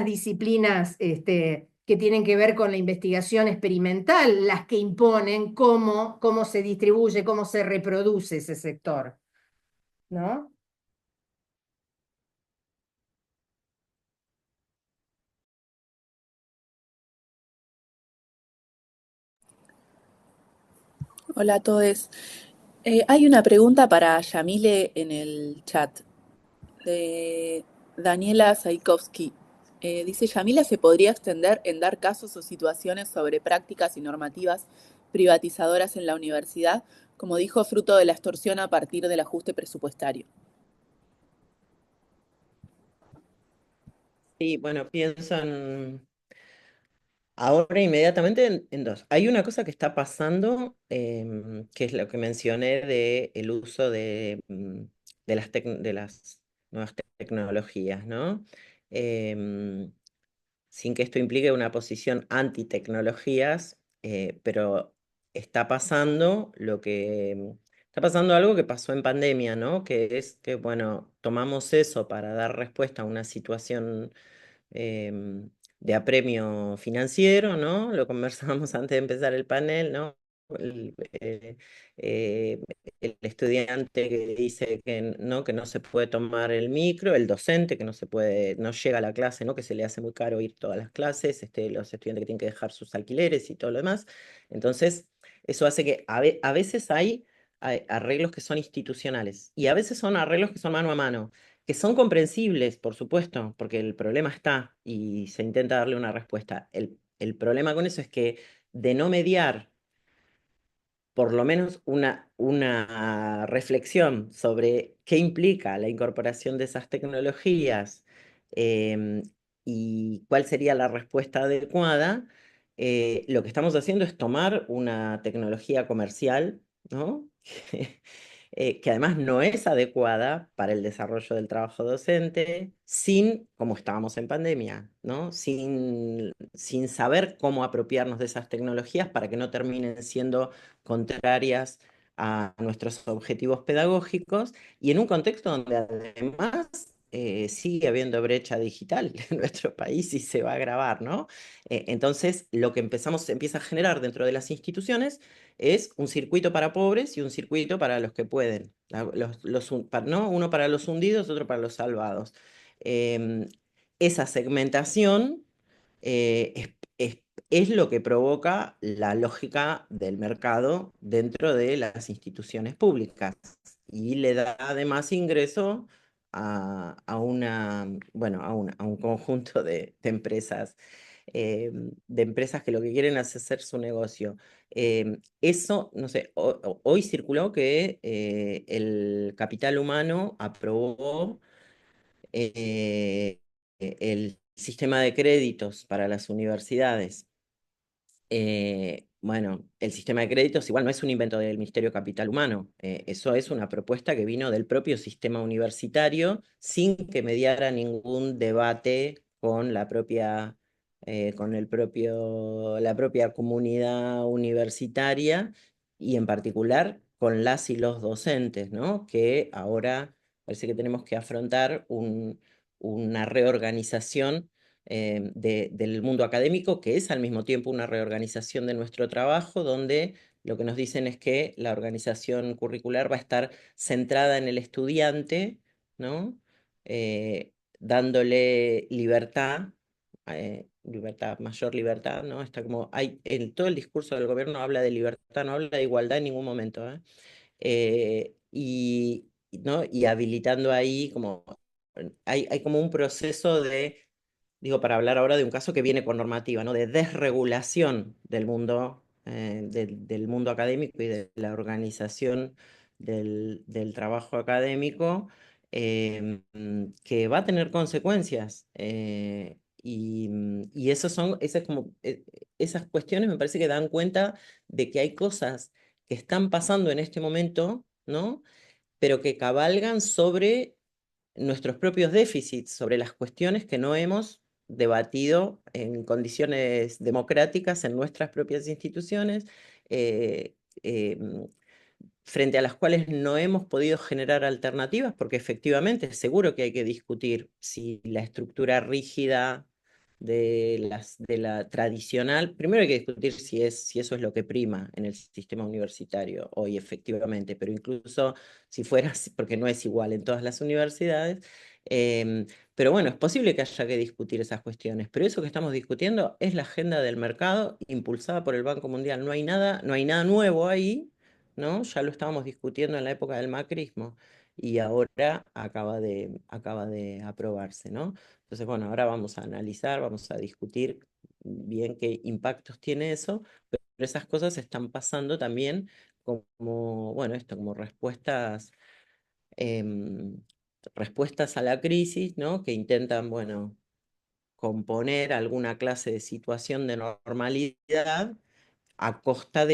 disciplinas que tienen que ver con la investigación experimental, las que imponen cómo se distribuye, cómo se reproduce ese sector, ¿no? Hola a todos. Hay una pregunta para Yamile en el chat de Daniela Saikovsky. Dice, Yamila se podría extender en dar casos o situaciones sobre prácticas y normativas privatizadoras en la universidad, como dijo, fruto de la extorsión a partir del ajuste presupuestario. Sí, bueno, pienso ahora inmediatamente en dos. Hay una cosa que está pasando, que es lo que mencioné de el uso de las nuevas tecnologías, ¿no? Em, Sin que esto implique una posición anti-tecnologías, pero está pasando algo que pasó en pandemia, ¿no? Que es que, bueno, tomamos eso para dar respuesta a una situación de apremio financiero, ¿no? Lo conversábamos antes de empezar el panel, ¿no? El, eh, eh, el estudiante que dice que no se puede tomar el micro, el docente que no llega a la clase, ¿no? Que se le hace muy caro ir todas las clases, los estudiantes que tienen que dejar sus alquileres y todo lo demás. Entonces, eso hace que a veces hay arreglos que son institucionales y a veces son arreglos que son mano a mano, que son comprensibles, por supuesto, porque el problema está y se intenta darle una respuesta. El problema con eso es que de no mediar por lo menos una reflexión sobre qué implica la incorporación de esas tecnologías, em, y cuál sería la respuesta adecuada, lo que estamos haciendo es tomar una tecnología comercial, ¿no? que además no es adecuada para el desarrollo del trabajo docente, como estábamos en pandemia, ¿no? Sin saber cómo apropiarnos de esas tecnologías para que no terminen siendo contrarias a nuestros objetivos pedagógicos, y en un contexto donde además sigue habiendo brecha digital en nuestro país y se va a agravar, ¿no? Entonces, lo que se empieza a generar dentro de las instituciones es un circuito para pobres y un circuito para los que pueden, ¿no? Uno para los hundidos, otro para los salvados. Em, Esa segmentación es lo que provoca la lógica del mercado dentro de las instituciones públicas y le da además ingreso bueno, a un conjunto de empresas, que lo que quieren es hacer su negocio. Eso, no sé, hoy circuló que el capital humano aprobó el sistema de créditos para las universidades. Bueno, el sistema de créditos igual no es un invento del Ministerio de Capital Humano, eso es una propuesta que vino del propio sistema universitario sin que mediara ningún debate con la propia comunidad universitaria y en particular con las y los docentes, ¿no? Que ahora parece que tenemos que afrontar una reorganización del mundo académico, que es al mismo tiempo una reorganización de nuestro trabajo, donde lo que nos dicen es que la organización curricular va a estar centrada en el estudiante, ¿no? Dándole mayor libertad, ¿no? Está en todo el discurso del gobierno habla de libertad, no habla de igualdad en ningún momento, ¿eh? ¿No? Y habilitando ahí hay como un proceso digo, para hablar ahora de un caso que viene con normativa, ¿no? De desregulación del mundo académico y de la organización del trabajo académico, que va a tener consecuencias. Y esas cuestiones me parece que dan cuenta de que hay cosas que están pasando en este momento, ¿no? Pero que cabalgan sobre nuestros propios déficits, sobre las cuestiones que no hemos debatido en condiciones democráticas en nuestras propias instituciones, eh, eh, frente a las cuales no hemos podido generar alternativas, porque efectivamente seguro que hay que discutir si la estructura rígida de la tradicional, primero hay que discutir si eso es lo que prima en el sistema universitario hoy efectivamente, pero incluso si fuera, porque no es igual en todas las universidades, pero bueno, es posible que haya que discutir esas cuestiones, pero eso que estamos discutiendo es la agenda del mercado impulsada por el Banco Mundial, no hay nada nuevo ahí, ¿no? Ya lo estábamos discutiendo en la época del macrismo y ahora acaba de aprobarse, ¿no? Entonces, bueno, ahora vamos a analizar, vamos a discutir bien qué impactos tiene eso, pero esas cosas están pasando también bueno, como em, respuestas a la crisis, ¿no? Que intentan, bueno, componer alguna clase de situación de normalidad a costa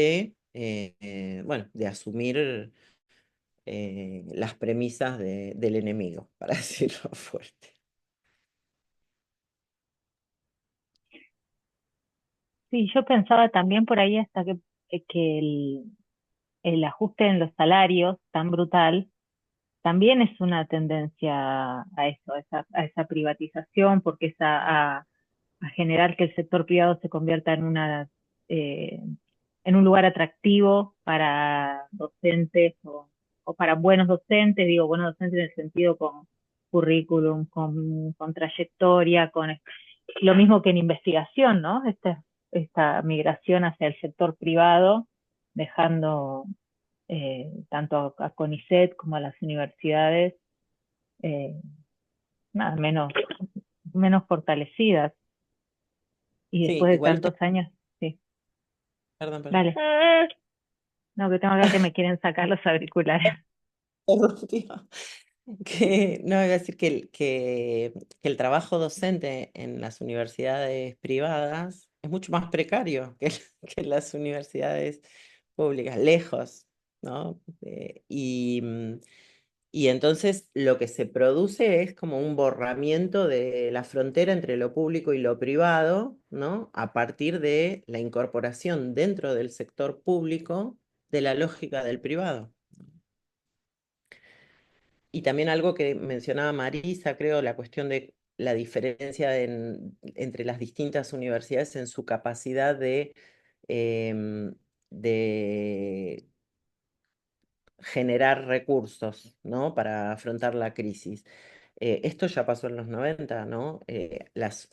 bueno, de asumir las premisas del enemigo, para decirlo fuerte. Sí, yo pensaba también por ahí hasta que el ajuste en los salarios tan brutal también es una tendencia a eso, a esa privatización, porque es a generar que el sector privado se convierta eh, en un lugar atractivo para docentes o para buenos docentes, digo buenos docentes en el sentido con currículum, con trayectoria, lo mismo que en investigación, ¿no? Esta migración hacia el sector privado, dejando tanto a CONICET como a las universidades eh, nada, menos fortalecidas. Y Sí, después de igual tantos años, sí, perdón, perdón. dale. No, que tengo acá que me quieren sacar los auriculares. Interrumpió. No, iba a decir que el trabajo docente en las universidades privadas es mucho más precario que en las universidades públicas, lejos, ¿no? Y entonces lo que se produce es como un borramiento de la frontera entre lo público y lo privado, ¿no? A partir de la incorporación dentro del sector público de la lógica del privado. Y también algo que mencionaba Marisa, creo, la cuestión de la diferencia entre las distintas universidades en su capacidad em, de generar recursos, ¿no? Para afrontar la crisis. Esto ya pasó en los 90, ¿no?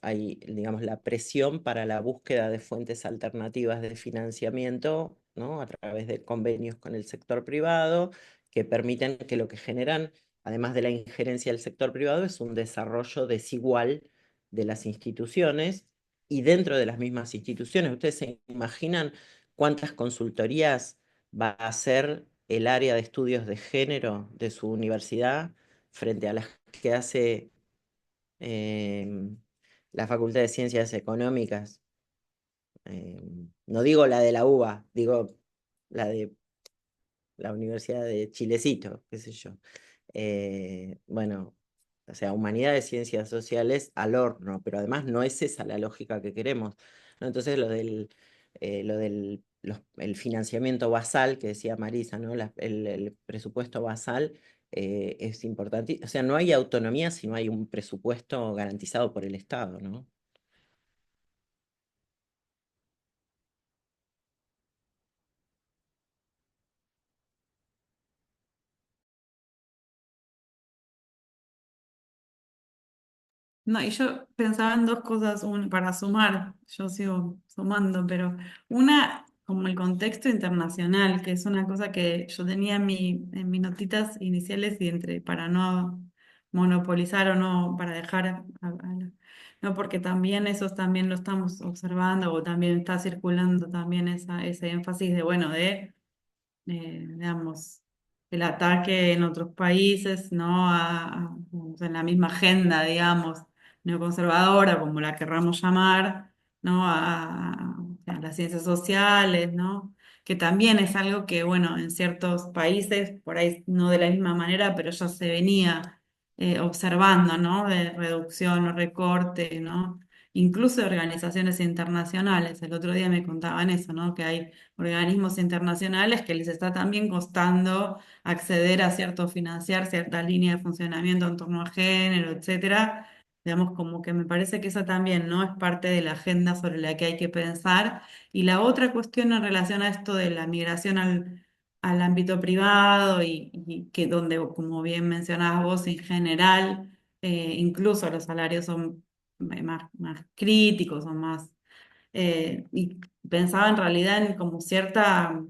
Hay, digamos, la presión para la búsqueda de fuentes alternativas de financiamiento, ¿no? A través de convenios con el sector privado, que permiten que lo que generan, además de la injerencia del sector privado, es un desarrollo desigual de las instituciones y dentro de las mismas instituciones. ¿Ustedes se imaginan cuántas consultorías va a hacer el área de estudios de género de su universidad frente a las que hace la Facultad de Ciencias Económicas? No digo la de la UBA, digo la de la Universidad de Chilecito, qué sé yo. Bueno, o sea, humanidades, ciencias sociales al horno, pero además no es esa la lógica que queremos, ¿no? Entonces el financiamiento basal que decía Marisa, ¿no? El presupuesto basal es importante. O sea, no hay autonomía si no hay un presupuesto garantizado por el Estado, ¿no? No, y yo pensaba en dos cosas para sumar, yo sigo sumando, pero una, como el contexto internacional, que es una cosa que yo tenía en mis notitas iniciales y entre, para no monopolizar o no, para dejar, no, porque también eso también lo estamos observando o también está circulando también ese énfasis de, bueno, digamos, el ataque en otros países, ¿no? Digamos, en la misma agenda, digamos, neoconservadora, como la querramos llamar, ¿no? A las ciencias sociales, ¿no? Que también es algo que, bueno, en ciertos países, por ahí no de la misma manera, pero ya se venía observando, ¿no? De reducción o recorte, ¿no? Incluso de organizaciones internacionales. El otro día me contaban eso, ¿no? Que hay organismos internacionales que les está también costando acceder a financiar ciertas líneas de funcionamiento en torno a género, etcétera. Digamos, como que me parece que esa también no es parte de la agenda sobre la que hay que pensar. Y la otra cuestión en relación a esto de la migración al ámbito privado y que donde, como bien mencionabas vos, en general, incluso los salarios son más críticos, son más y pensaba en realidad en como cierta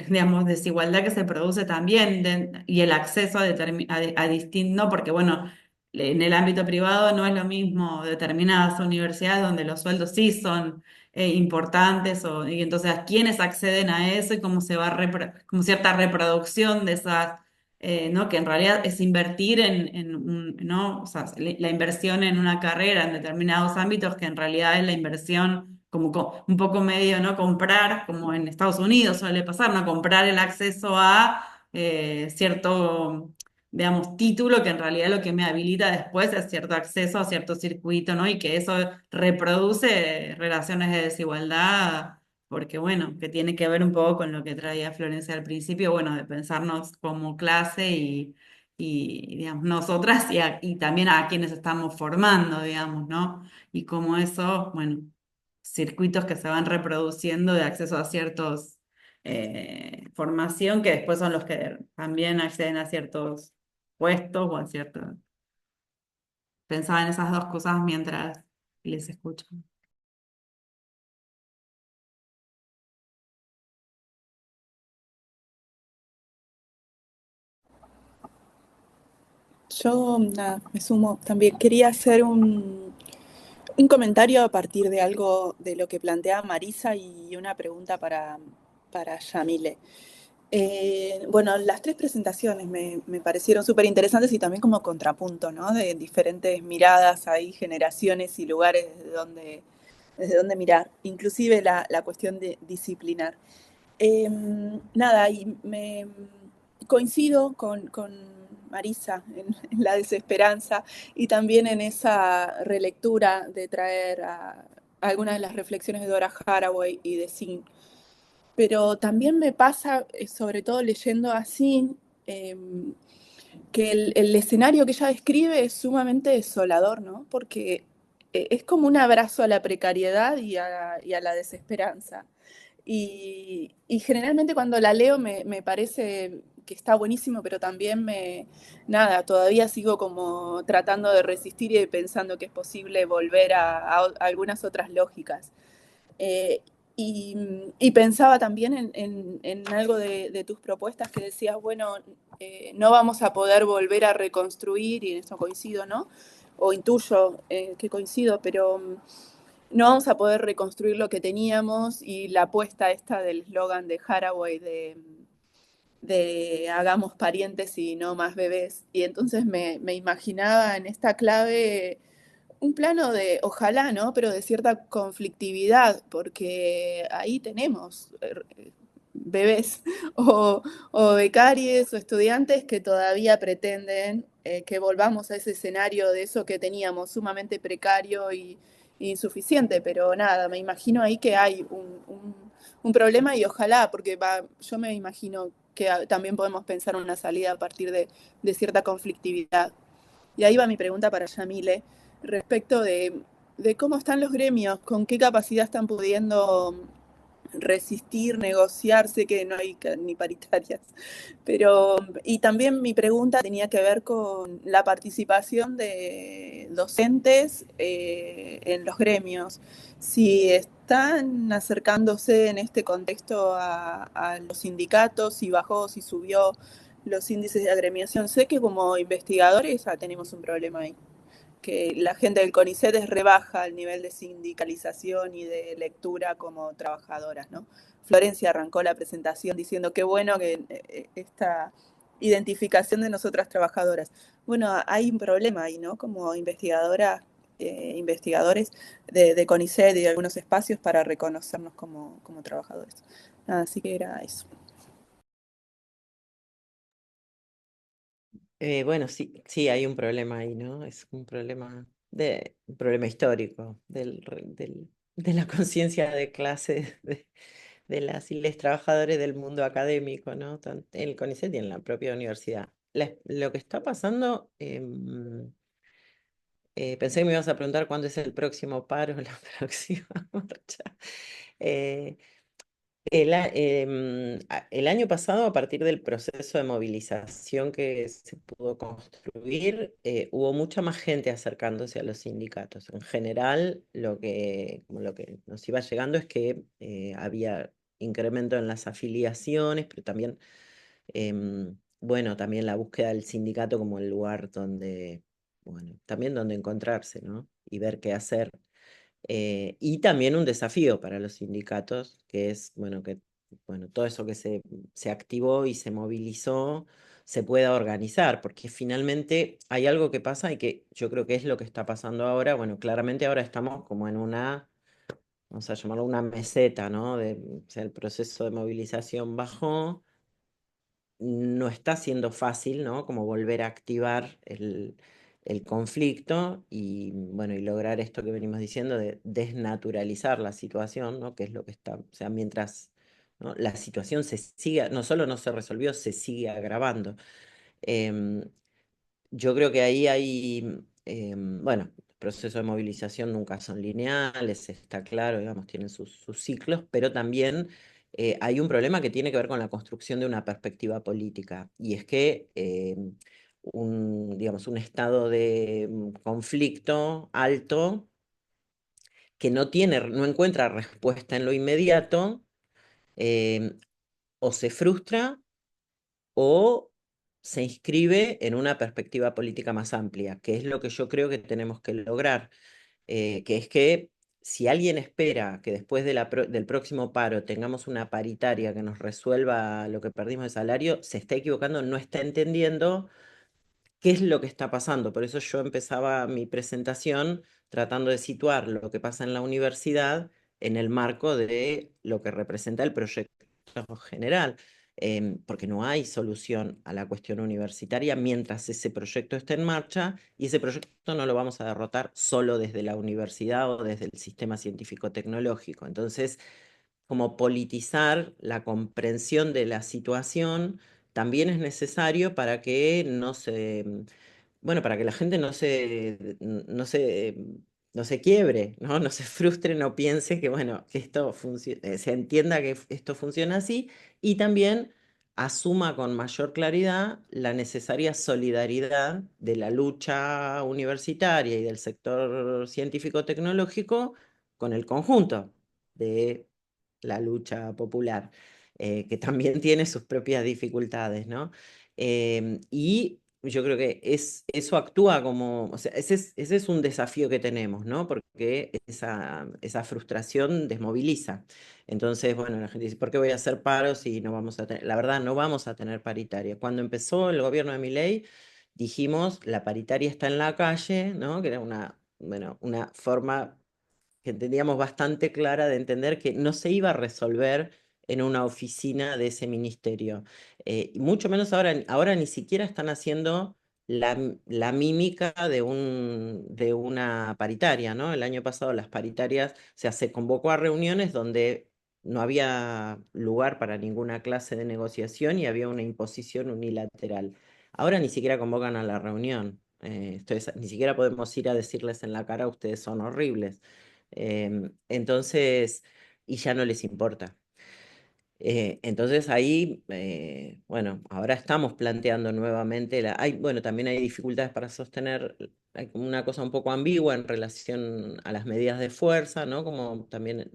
digamos, desigualdad que se produce también y el acceso a distintos, no, porque bueno, en el ámbito privado no es lo mismo determinadas universidades donde los sueldos sí son importantes y entonces a quiénes acceden a eso y cómo se va como cierta reproducción de esas ¿no? Que en realidad es invertir ¿no? O sea, la inversión en una carrera en determinados ámbitos, que en realidad es la inversión como un poco medio, ¿no? Comprar, como en Estados Unidos suele pasar, ¿no? Comprar el acceso a cierto, digamos, título que en realidad lo que me habilita después es cierto acceso a cierto circuito, ¿no? Y que eso reproduce relaciones de desigualdad porque bueno, que tiene que ver un poco con lo que traía Florencia al principio, bueno, de pensarnos como clase digamos, nosotras y también a quienes estamos formando, digamos, ¿no? Y como eso, bueno, circuitos que se van reproduciendo de acceso a ciertos formación que después son los que también acceden a ciertos puestos o a ciertos... Pensaba en esas dos cosas mientras les escucho. Yo, nada, me sumo también. Quería hacer un comentario a partir de algo de lo que planteaba Marisa y una pregunta para Yamile. Bueno, las tres presentaciones me parecieron súper interesantes y también como contrapunto, ¿no? De diferentes miradas ahí, generaciones y lugares desde donde mirar, inclusive la cuestión de disciplinar. Nada, y me coincido con Marisa en la desesperanza y también en esa relectura de traer a algunas de las reflexiones de Dora Haraway y de Sin. Pero también me pasa, sobre todo leyendo a Sin, que el escenario que ella describe es sumamente desolador, ¿no? Porque es como un abrazo a la precariedad y a la desesperanza. Y generalmente cuando la leo me parece que está buenísimo, pero también nada, todavía sigo como tratando de resistir y pensando que es posible volver a algunas otras lógicas. Eh, y pensaba también en algo de tus propuestas que decías, bueno, no vamos a poder volver a reconstruir, y en eso coincido, ¿no? O intuyo que coincido, pero no vamos a poder reconstruir lo que teníamos, y la apuesta esta del eslogan de Haraway de hagamos parientes y no más bebés. Y entonces me imaginaba en esta clave un plano de, ojalá, ¿no? Pero de cierta conflictividad, porque ahí tenemos bebés o becarios o estudiantes que todavía pretenden que volvamos a ese escenario de eso que teníamos, sumamente precario y insuficiente, pero nada, me imagino ahí que hay un problema, y ojalá, porque yo me imagino que también podemos pensar una salida a partir de cierta conflictividad. Y ahí va mi pregunta para Yamile respecto de cómo están los gremios, con qué capacidad están pudiendo resistir, negociar, sé que no hay ni paritarias, pero, y también mi pregunta tenía que ver con la participación de docentes en los gremios, si están acercándose en este contexto a los sindicatos, si bajó, si subió los índices de agremiación. Sé que como investigadores ya tenemos un problema ahí, que la gente del CONICET rebaja el nivel de sindicalización y de lectura como trabajadoras, ¿no? Florencia arrancó la presentación diciendo qué bueno que esta identificación de nosotras trabajadoras. Bueno, hay un problema ahí, ¿no? Como investigadoras, investigadores de CONICET y de algunos espacios para reconocernos como trabajadores. Nada, así que era eso. Bueno, sí, sí, hay un problema ahí, ¿no? Es un problema histórico de la conciencia de clase de las y les trabajadores del mundo académico, ¿no? En el CONICET y en la propia universidad. Lo que está pasando, pensé que me ibas a preguntar cuándo es el próximo paro, la próxima marcha. Eh, el año pasado, a partir del proceso de movilización que se pudo construir, hubo mucha más gente acercándose a los sindicatos. En general, como lo que nos iba llegando es que había incremento en las afiliaciones, pero también, bueno, también la búsqueda del sindicato como el lugar donde, bueno, también donde encontrarse, ¿no? Y ver qué hacer. Y también un desafío para los sindicatos, que es, bueno, que bueno, todo eso que se activó y se movilizó se pueda organizar, porque finalmente hay algo que pasa y que yo creo que es lo que está pasando ahora. Bueno, claramente ahora estamos como en una, vamos a llamarlo una meseta, ¿no? O sea, el proceso de movilización bajó, no está siendo fácil, ¿no? Como volver a activar el conflicto y, bueno, y lograr esto que venimos diciendo de desnaturalizar la situación, ¿no? Que es lo que está, o sea, mientras, ¿no? La situación se sigue, no solo no se resolvió, se sigue agravando. Em, yo creo que ahí hay, bueno, los procesos de movilización nunca son lineales, está claro, digamos, tienen sus ciclos, pero también hay un problema que tiene que ver con la construcción de una perspectiva política, y es que digamos, un estado de conflicto alto que no encuentra respuesta en lo inmediato, em, o se frustra o se inscribe en una perspectiva política más amplia, que es lo que yo creo que tenemos que lograr, que es que si alguien espera que después del próximo paro tengamos una paritaria que nos resuelva lo que perdimos de salario, se está equivocando, no está entendiendo qué es lo que está pasando. Por eso yo empezaba mi presentación tratando de situar lo que pasa en la universidad en el marco de lo que representa el proyecto general, porque no hay solución a la cuestión universitaria mientras ese proyecto esté en marcha, y ese proyecto no lo vamos a derrotar solo desde la universidad o desde el sistema científico-tecnológico. Entonces, como politizar la comprensión de la situación también es necesario para que no se, bueno, para que la gente no se quiebre, ¿no? No se frustre, no piense que, bueno, que se entienda que esto funciona así, y también asuma con mayor claridad la necesaria solidaridad de la lucha universitaria y del sector científico-tecnológico con el conjunto de la lucha popular, que también tiene sus propias dificultades, ¿no? Y yo creo que eso actúa como, o sea, ese es un desafío que tenemos, ¿no? Porque esa frustración desmoviliza. Entonces, bueno, la gente dice, ¿por qué voy a hacer paro si no vamos a tener? La verdad, no vamos a tener paritaria. Cuando empezó el gobierno de Milei, dijimos, la paritaria está en la calle, ¿no? Que era bueno, una forma que entendíamos bastante clara de entender que no se iba a resolver en una oficina de ese ministerio. Y mucho menos ahora ni siquiera están haciendo la mímica de una paritaria, ¿no? El año pasado las paritarias, o sea, se convocó a reuniones donde no había lugar para ninguna clase de negociación y había una imposición unilateral. Ahora ni siquiera convocan a la reunión. Entonces, ni siquiera podemos ir a decirles en la cara, ustedes son horribles. Entonces, y ya no les importa. Entonces ahí, bueno, ahora estamos planteando nuevamente, bueno, también hay dificultades para sostener, hay como una cosa un poco ambigua en relación a las medidas de fuerza, ¿no? Como también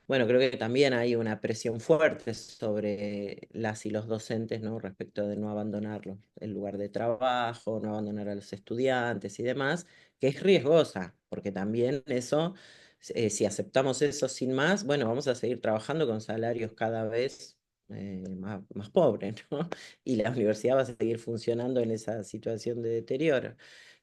bueno, creo que también hay una presión fuerte sobre las y los docentes, ¿no? Respecto de no abandonarlos el lugar de trabajo, no abandonar a los estudiantes y demás, que es riesgosa, porque también eso, si aceptamos eso sin más, bueno, vamos a seguir trabajando con salarios cada vez más pobres, ¿no? Y la universidad va a seguir funcionando en esa situación de deterioro.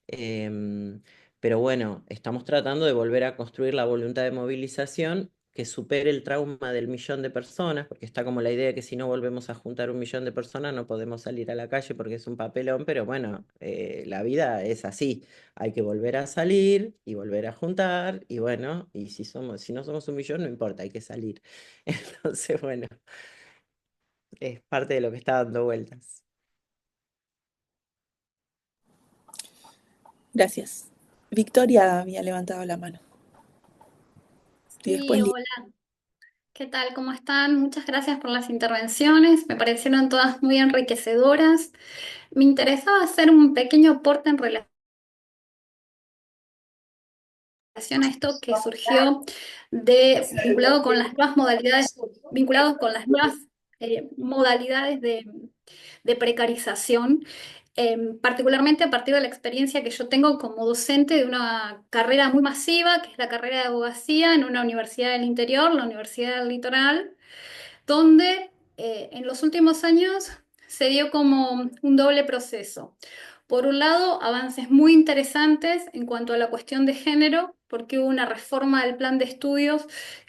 Em, pero bueno, estamos tratando de volver a construir la voluntad de movilización que supere el trauma del millón de personas, porque está como la idea de que si no volvemos a juntar un millón de personas no podemos salir a la calle porque es un papelón, pero bueno, la vida es así, hay que volver a salir y volver a juntar, y bueno, y si no somos un millón, no importa, hay que salir. Entonces, bueno, es parte de lo que está dando vueltas. Gracias. Victoria había levantado la mano. Y después Sí, hola, ¿qué tal? ¿Cómo están? Muchas gracias por las intervenciones, me parecieron todas muy enriquecedoras. Me interesaba hacer un pequeño aporte en relación a esto que surgió vinculados con las nuevas modalidades de precarización, particularmente a partir de la experiencia que yo tengo como docente de una carrera muy masiva, que es la carrera de abogacía en una universidad del interior, la Universidad del Litoral, donde en los últimos años se dio como un doble proceso. Por un lado, avances muy interesantes en cuanto a la cuestión de género, porque hubo una reforma del plan de estudios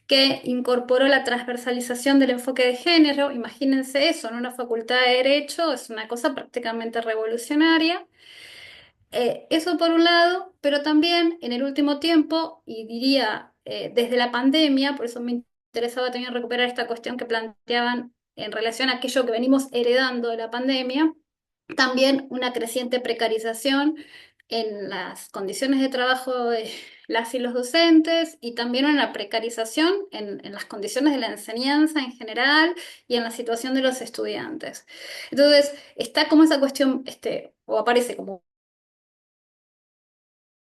que incorporó la transversalización del enfoque de género. Imagínense eso, en una facultad de Derecho es una cosa prácticamente revolucionaria. Eso por un lado, pero también en el último tiempo, y diría desde la pandemia, por eso me interesaba también recuperar esta cuestión que planteaban en relación a aquello que venimos heredando de la pandemia, también una creciente precarización en las condiciones de trabajo de las y los docentes, y también una precarización en las condiciones de la enseñanza en general y en la situación de los estudiantes. Entonces, está como esa cuestión, o aparece como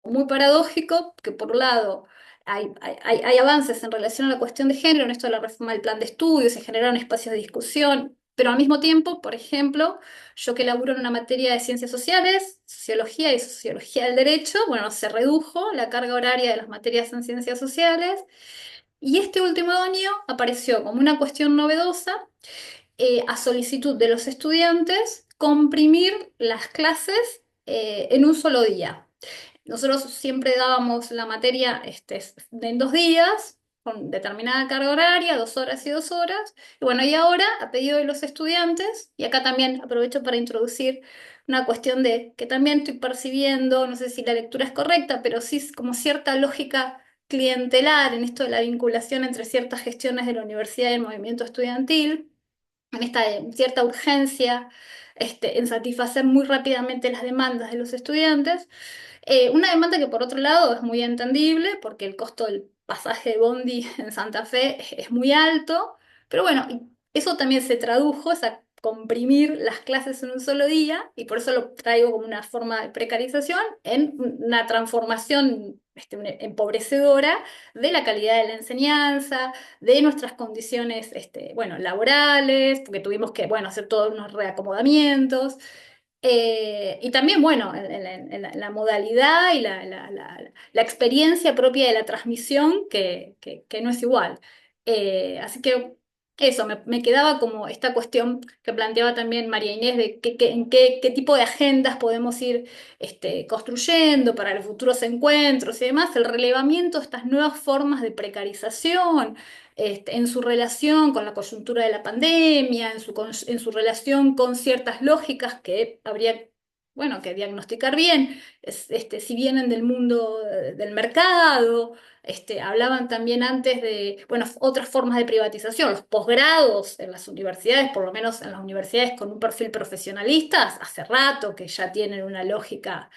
muy paradójico, que por un lado hay avances en relación a la cuestión de género, en esto de la reforma del plan de estudios, se generaron espacios de discusión, pero al mismo tiempo, por ejemplo, yo que laburo en una materia de ciencias sociales, sociología y sociología del derecho, bueno, se redujo la carga horaria de las materias en ciencias sociales, y este último año apareció como una cuestión novedosa, a solicitud de los estudiantes, comprimir las clases en un solo día. Nosotros siempre dábamos la materia en 2 días, con determinada carga horaria, 2 horas y 2 horas. Y bueno, y ahora, a pedido de los estudiantes, y acá también aprovecho para introducir una cuestión de que también estoy percibiendo, no sé si la lectura es correcta, pero sí es como cierta lógica clientelar en esto de la vinculación entre ciertas gestiones de la universidad y el movimiento estudiantil, en esta cierta urgencia en satisfacer muy rápidamente las demandas de los estudiantes. Una demanda que por otro lado es muy entendible porque el costo del pasaje de Bondi en Santa Fe es muy alto, pero bueno, y eso también se tradujo, es a comprimir las clases en un solo día, y por eso lo traigo como una forma de precarización, en una transformación empobrecedora de la calidad de la enseñanza, de nuestras condiciones bueno, laborales, porque tuvimos que bueno, hacer todos unos reacomodamientos. Y también, bueno, en la modalidad y la experiencia propia de la transmisión, que no es igual. Así que eso, me quedaba como esta cuestión que planteaba también María Inés, de en qué tipo de agendas podemos ir construyendo para los futuros encuentros y demás, el relevamiento de estas nuevas formas de precarización en su relación con la coyuntura de la pandemia, en su relación con ciertas lógicas que habría, bueno, que diagnosticar bien, si vienen del mundo del mercado. Hablaban también antes de, bueno, otras formas de privatización, los posgrados en las universidades, por lo menos en las universidades con un perfil profesionalista, hace rato que ya tienen una lógica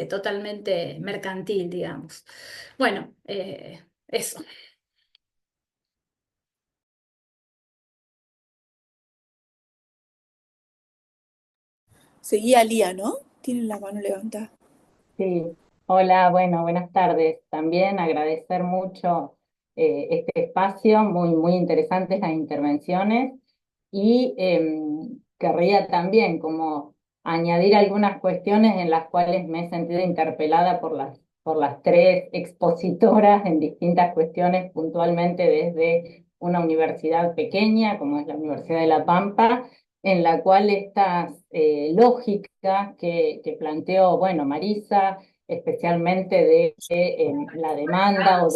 totalmente mercantil, digamos. Bueno, eso. Seguía Lía, ¿no? Tiene la mano levantada. Sí, hola, bueno, buenas tardes. También agradecer mucho este espacio, muy interesantes las intervenciones y querría también como añadir algunas cuestiones en las cuales me he sentido interpelada por las tres expositoras en distintas cuestiones, puntualmente desde una universidad pequeña como es la Universidad de La Pampa, en la cual estas lógicas que planteó, bueno, Marisa, especialmente de la demanda o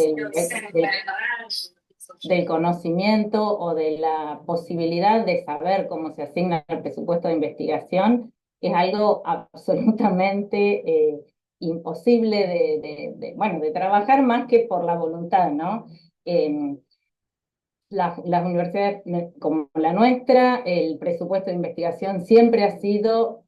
del conocimiento o de la posibilidad de saber cómo se asigna el presupuesto de investigación, es algo absolutamente imposible bueno, de trabajar más que por la voluntad, ¿no? Las universidades como la nuestra, el presupuesto de investigación siempre ha sido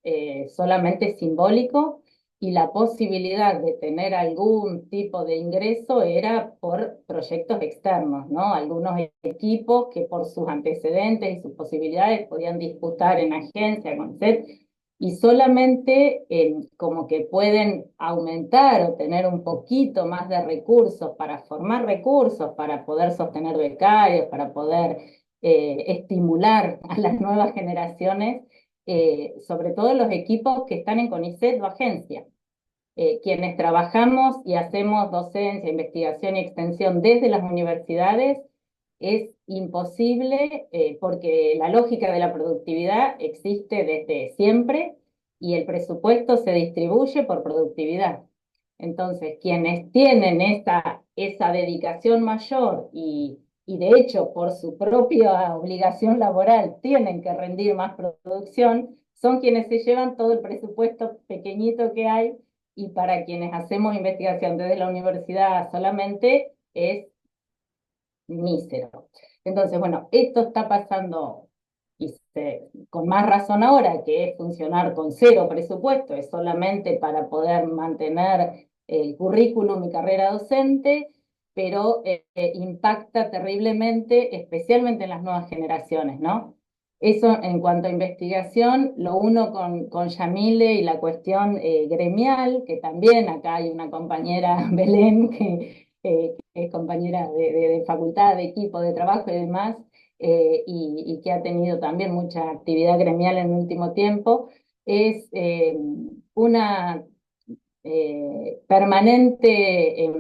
solamente simbólico y la posibilidad de tener algún tipo de ingreso era por proyectos externos, ¿no? Algunos equipos que por sus antecedentes y sus posibilidades podían disputar en agencia, con CEP, y solamente como que pueden aumentar o tener un poquito más de recursos para formar recursos, para poder sostener becarios, para poder estimular a las nuevas generaciones, sobre todo los equipos que están en CONICET o agencia. Quienes trabajamos y hacemos docencia, investigación y extensión desde las universidades, es imposible porque la lógica de la productividad existe desde siempre y el presupuesto se distribuye por productividad. Entonces, quienes tienen esa dedicación mayor y de hecho por su propia obligación laboral tienen que rendir más producción, son quienes se llevan todo el presupuesto pequeñito que hay, y para quienes hacemos investigación desde la universidad solamente es mísero. Entonces, bueno, esto está pasando con más razón ahora, que es funcionar con cero presupuesto, es solamente para poder mantener el currículum y carrera docente, pero impacta terriblemente, especialmente en las nuevas generaciones, ¿no? Eso en cuanto a investigación, lo uno con Yamile y la cuestión gremial, que también acá hay una compañera, Belén, que es compañera de facultad, de equipo, de trabajo y demás, y que ha tenido también mucha actividad gremial en el último tiempo, es una permanente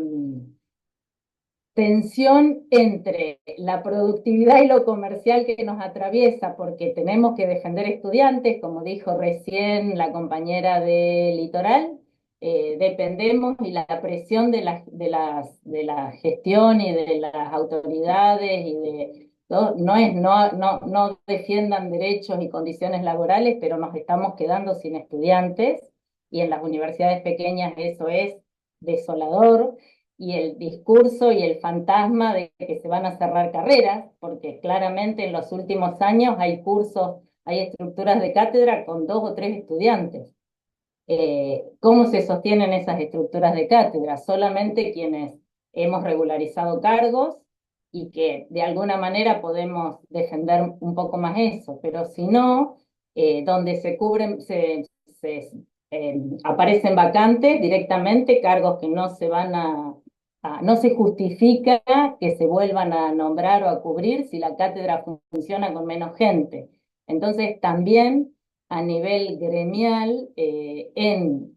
tensión entre la productividad y lo comercial que nos atraviesa, porque tenemos que defender estudiantes, como dijo recién la compañera de Litoral, dependemos y la presión de la gestión y de las autoridades y de todo, no defiendan derechos y condiciones laborales, pero nos estamos quedando sin estudiantes y en las universidades pequeñas eso es desolador y el discurso y el fantasma de que se van a cerrar carreras, porque claramente en los últimos años hay cursos, hay estructuras de cátedra con 2 o 3 estudiantes. ¿Cómo se sostienen esas estructuras de cátedra? Solamente quienes hemos regularizado cargos y que de alguna manera podemos defender un poco más eso, pero si no, donde se cubren, aparecen vacantes directamente, cargos que no se van no se justifica que se vuelvan a nombrar o a cubrir si la cátedra funciona con menos gente. Entonces también a nivel gremial en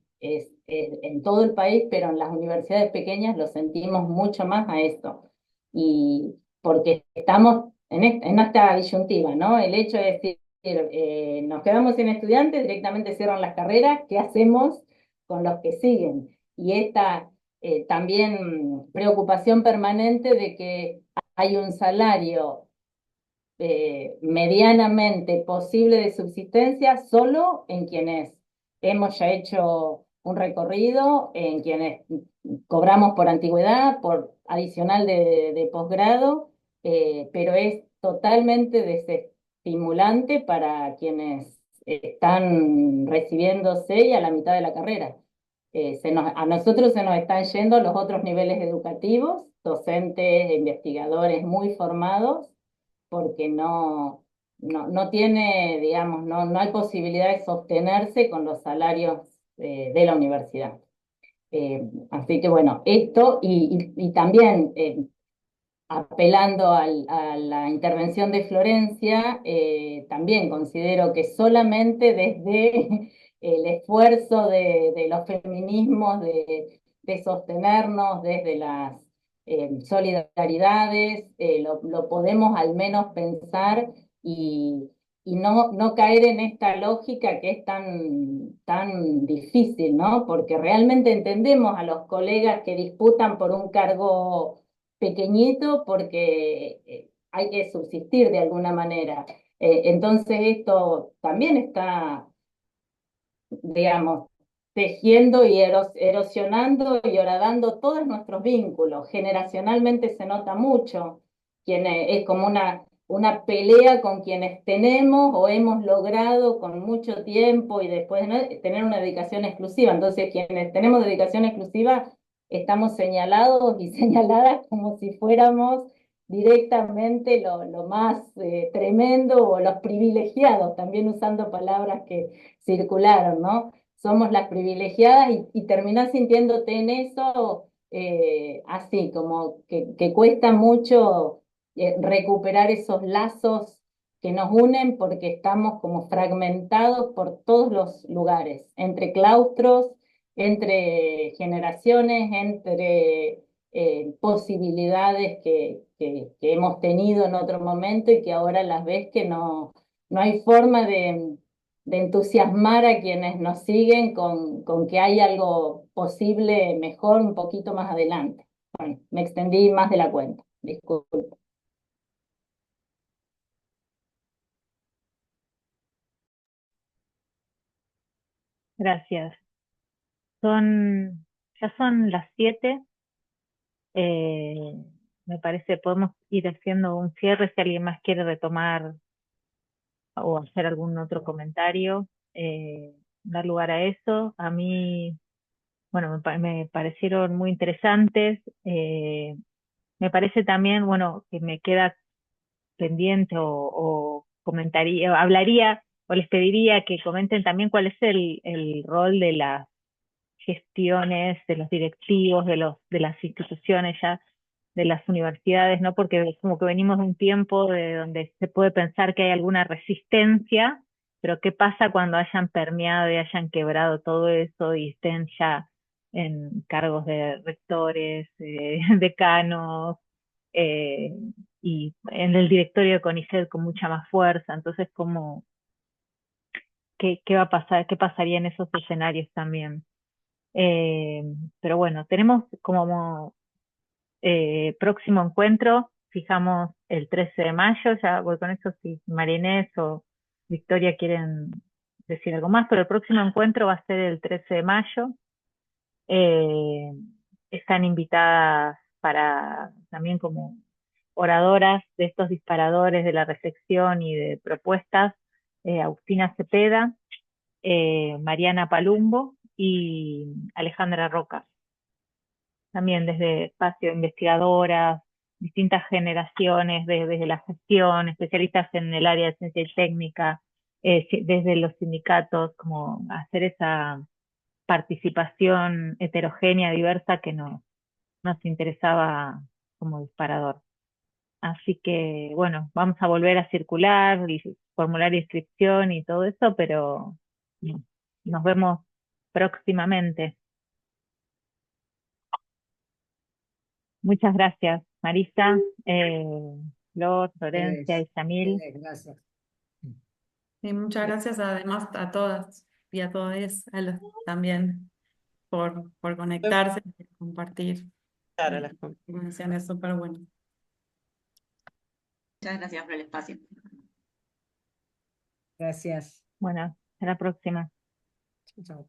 todo el país, pero en las universidades pequeñas lo sentimos mucho más a esto. Y porque estamos en esta disyuntiva, ¿no? El hecho de decir, nos quedamos sin estudiantes, directamente cierran las carreras, ¿qué hacemos con los que siguen? Y esta también preocupación permanente de que hay un salario medianamente posible de subsistencia solo en quienes hemos ya hecho un recorrido, en quienes cobramos por antigüedad, por adicional de posgrado, pero es totalmente desestimulante para quienes están recibiéndose y a la mitad de la carrera. A nosotros se nos están yendo los otros niveles educativos, docentes, investigadores muy formados, porque no tiene, digamos, no hay posibilidad de sostenerse con los salarios de la universidad. Así que bueno, esto y también apelando a la intervención de Florencia, también considero que solamente desde el esfuerzo de los feminismos, de sostenernos desde las solidaridades, lo podemos al menos pensar y no caer en esta lógica que es tan difícil, ¿no? Porque realmente entendemos a los colegas que disputan por un cargo pequeñito porque hay que subsistir de alguna manera. Entonces esto también está, digamos, tejiendo y erosionando y horadando todos nuestros vínculos. Generacionalmente se nota mucho, es como una pelea con quienes tenemos o hemos logrado con mucho tiempo y después, ¿no?, tener una dedicación exclusiva. Entonces quienes tenemos dedicación exclusiva estamos señalados y señaladas como si fuéramos directamente lo más tremendo o los privilegiados, también usando palabras que circularon, ¿no? Somos las privilegiadas y terminás sintiéndote en eso así, como que cuesta mucho recuperar esos lazos que nos unen porque estamos como fragmentados por todos los lugares, entre claustros, entre generaciones, entre posibilidades que hemos tenido en otro momento y que ahora las ves que no hay forma de entusiasmar a quienes nos siguen con que hay algo posible mejor un poquito más adelante. Bueno, me extendí más de la cuenta, disculpe. Gracias. Ya son las 7. Eh, Me parece podemos ir haciendo un cierre si alguien más quiere retomar o hacer algún otro comentario, dar lugar a eso. A mí, bueno, me parecieron muy interesantes. Me parece también, bueno, que me queda pendiente o comentaría, o hablaría o les pediría que comenten también cuál es el rol de las gestiones, de los directivos, de las instituciones ya, de las universidades, ¿no? Porque es como que venimos de un tiempo de donde se puede pensar que hay alguna resistencia, pero ¿qué pasa cuando hayan permeado y hayan quebrado todo eso y estén ya en cargos de rectores, decanos, eh, y en el directorio de CONICET con mucha más fuerza? Entonces, ¿qué va a pasar? ¿Qué pasaría en esos escenarios también? Eh, pero bueno, tenemos como próximo encuentro, fijamos el 13 de mayo, ya voy con eso si María Inés o Victoria quieren decir algo más, pero el próximo encuentro va a ser el 13 de mayo. Eh, Están invitadas para también como oradoras de estos disparadores de la reflexión y de propuestas, Agustina Cepeda, Mariana Palumbo y Alejandra Roca. También desde espacio investigadoras, distintas generaciones, desde la gestión, especialistas en el área de ciencia y técnica, desde los sindicatos, como hacer esa participación heterogénea, diversa que nos interesaba como disparador. Así que, bueno, vamos a volver a circular y formular inscripción y todo eso, pero nos vemos próximamente. Muchas gracias, Marisa, Flor, Florencia y Yamil. Gracias. Y muchas gracias además a todas y a todos también por conectarse y compartir. Claro, las Información es súper bueno. Muchas gracias por el espacio. Gracias. Bueno, hasta la próxima. Chao.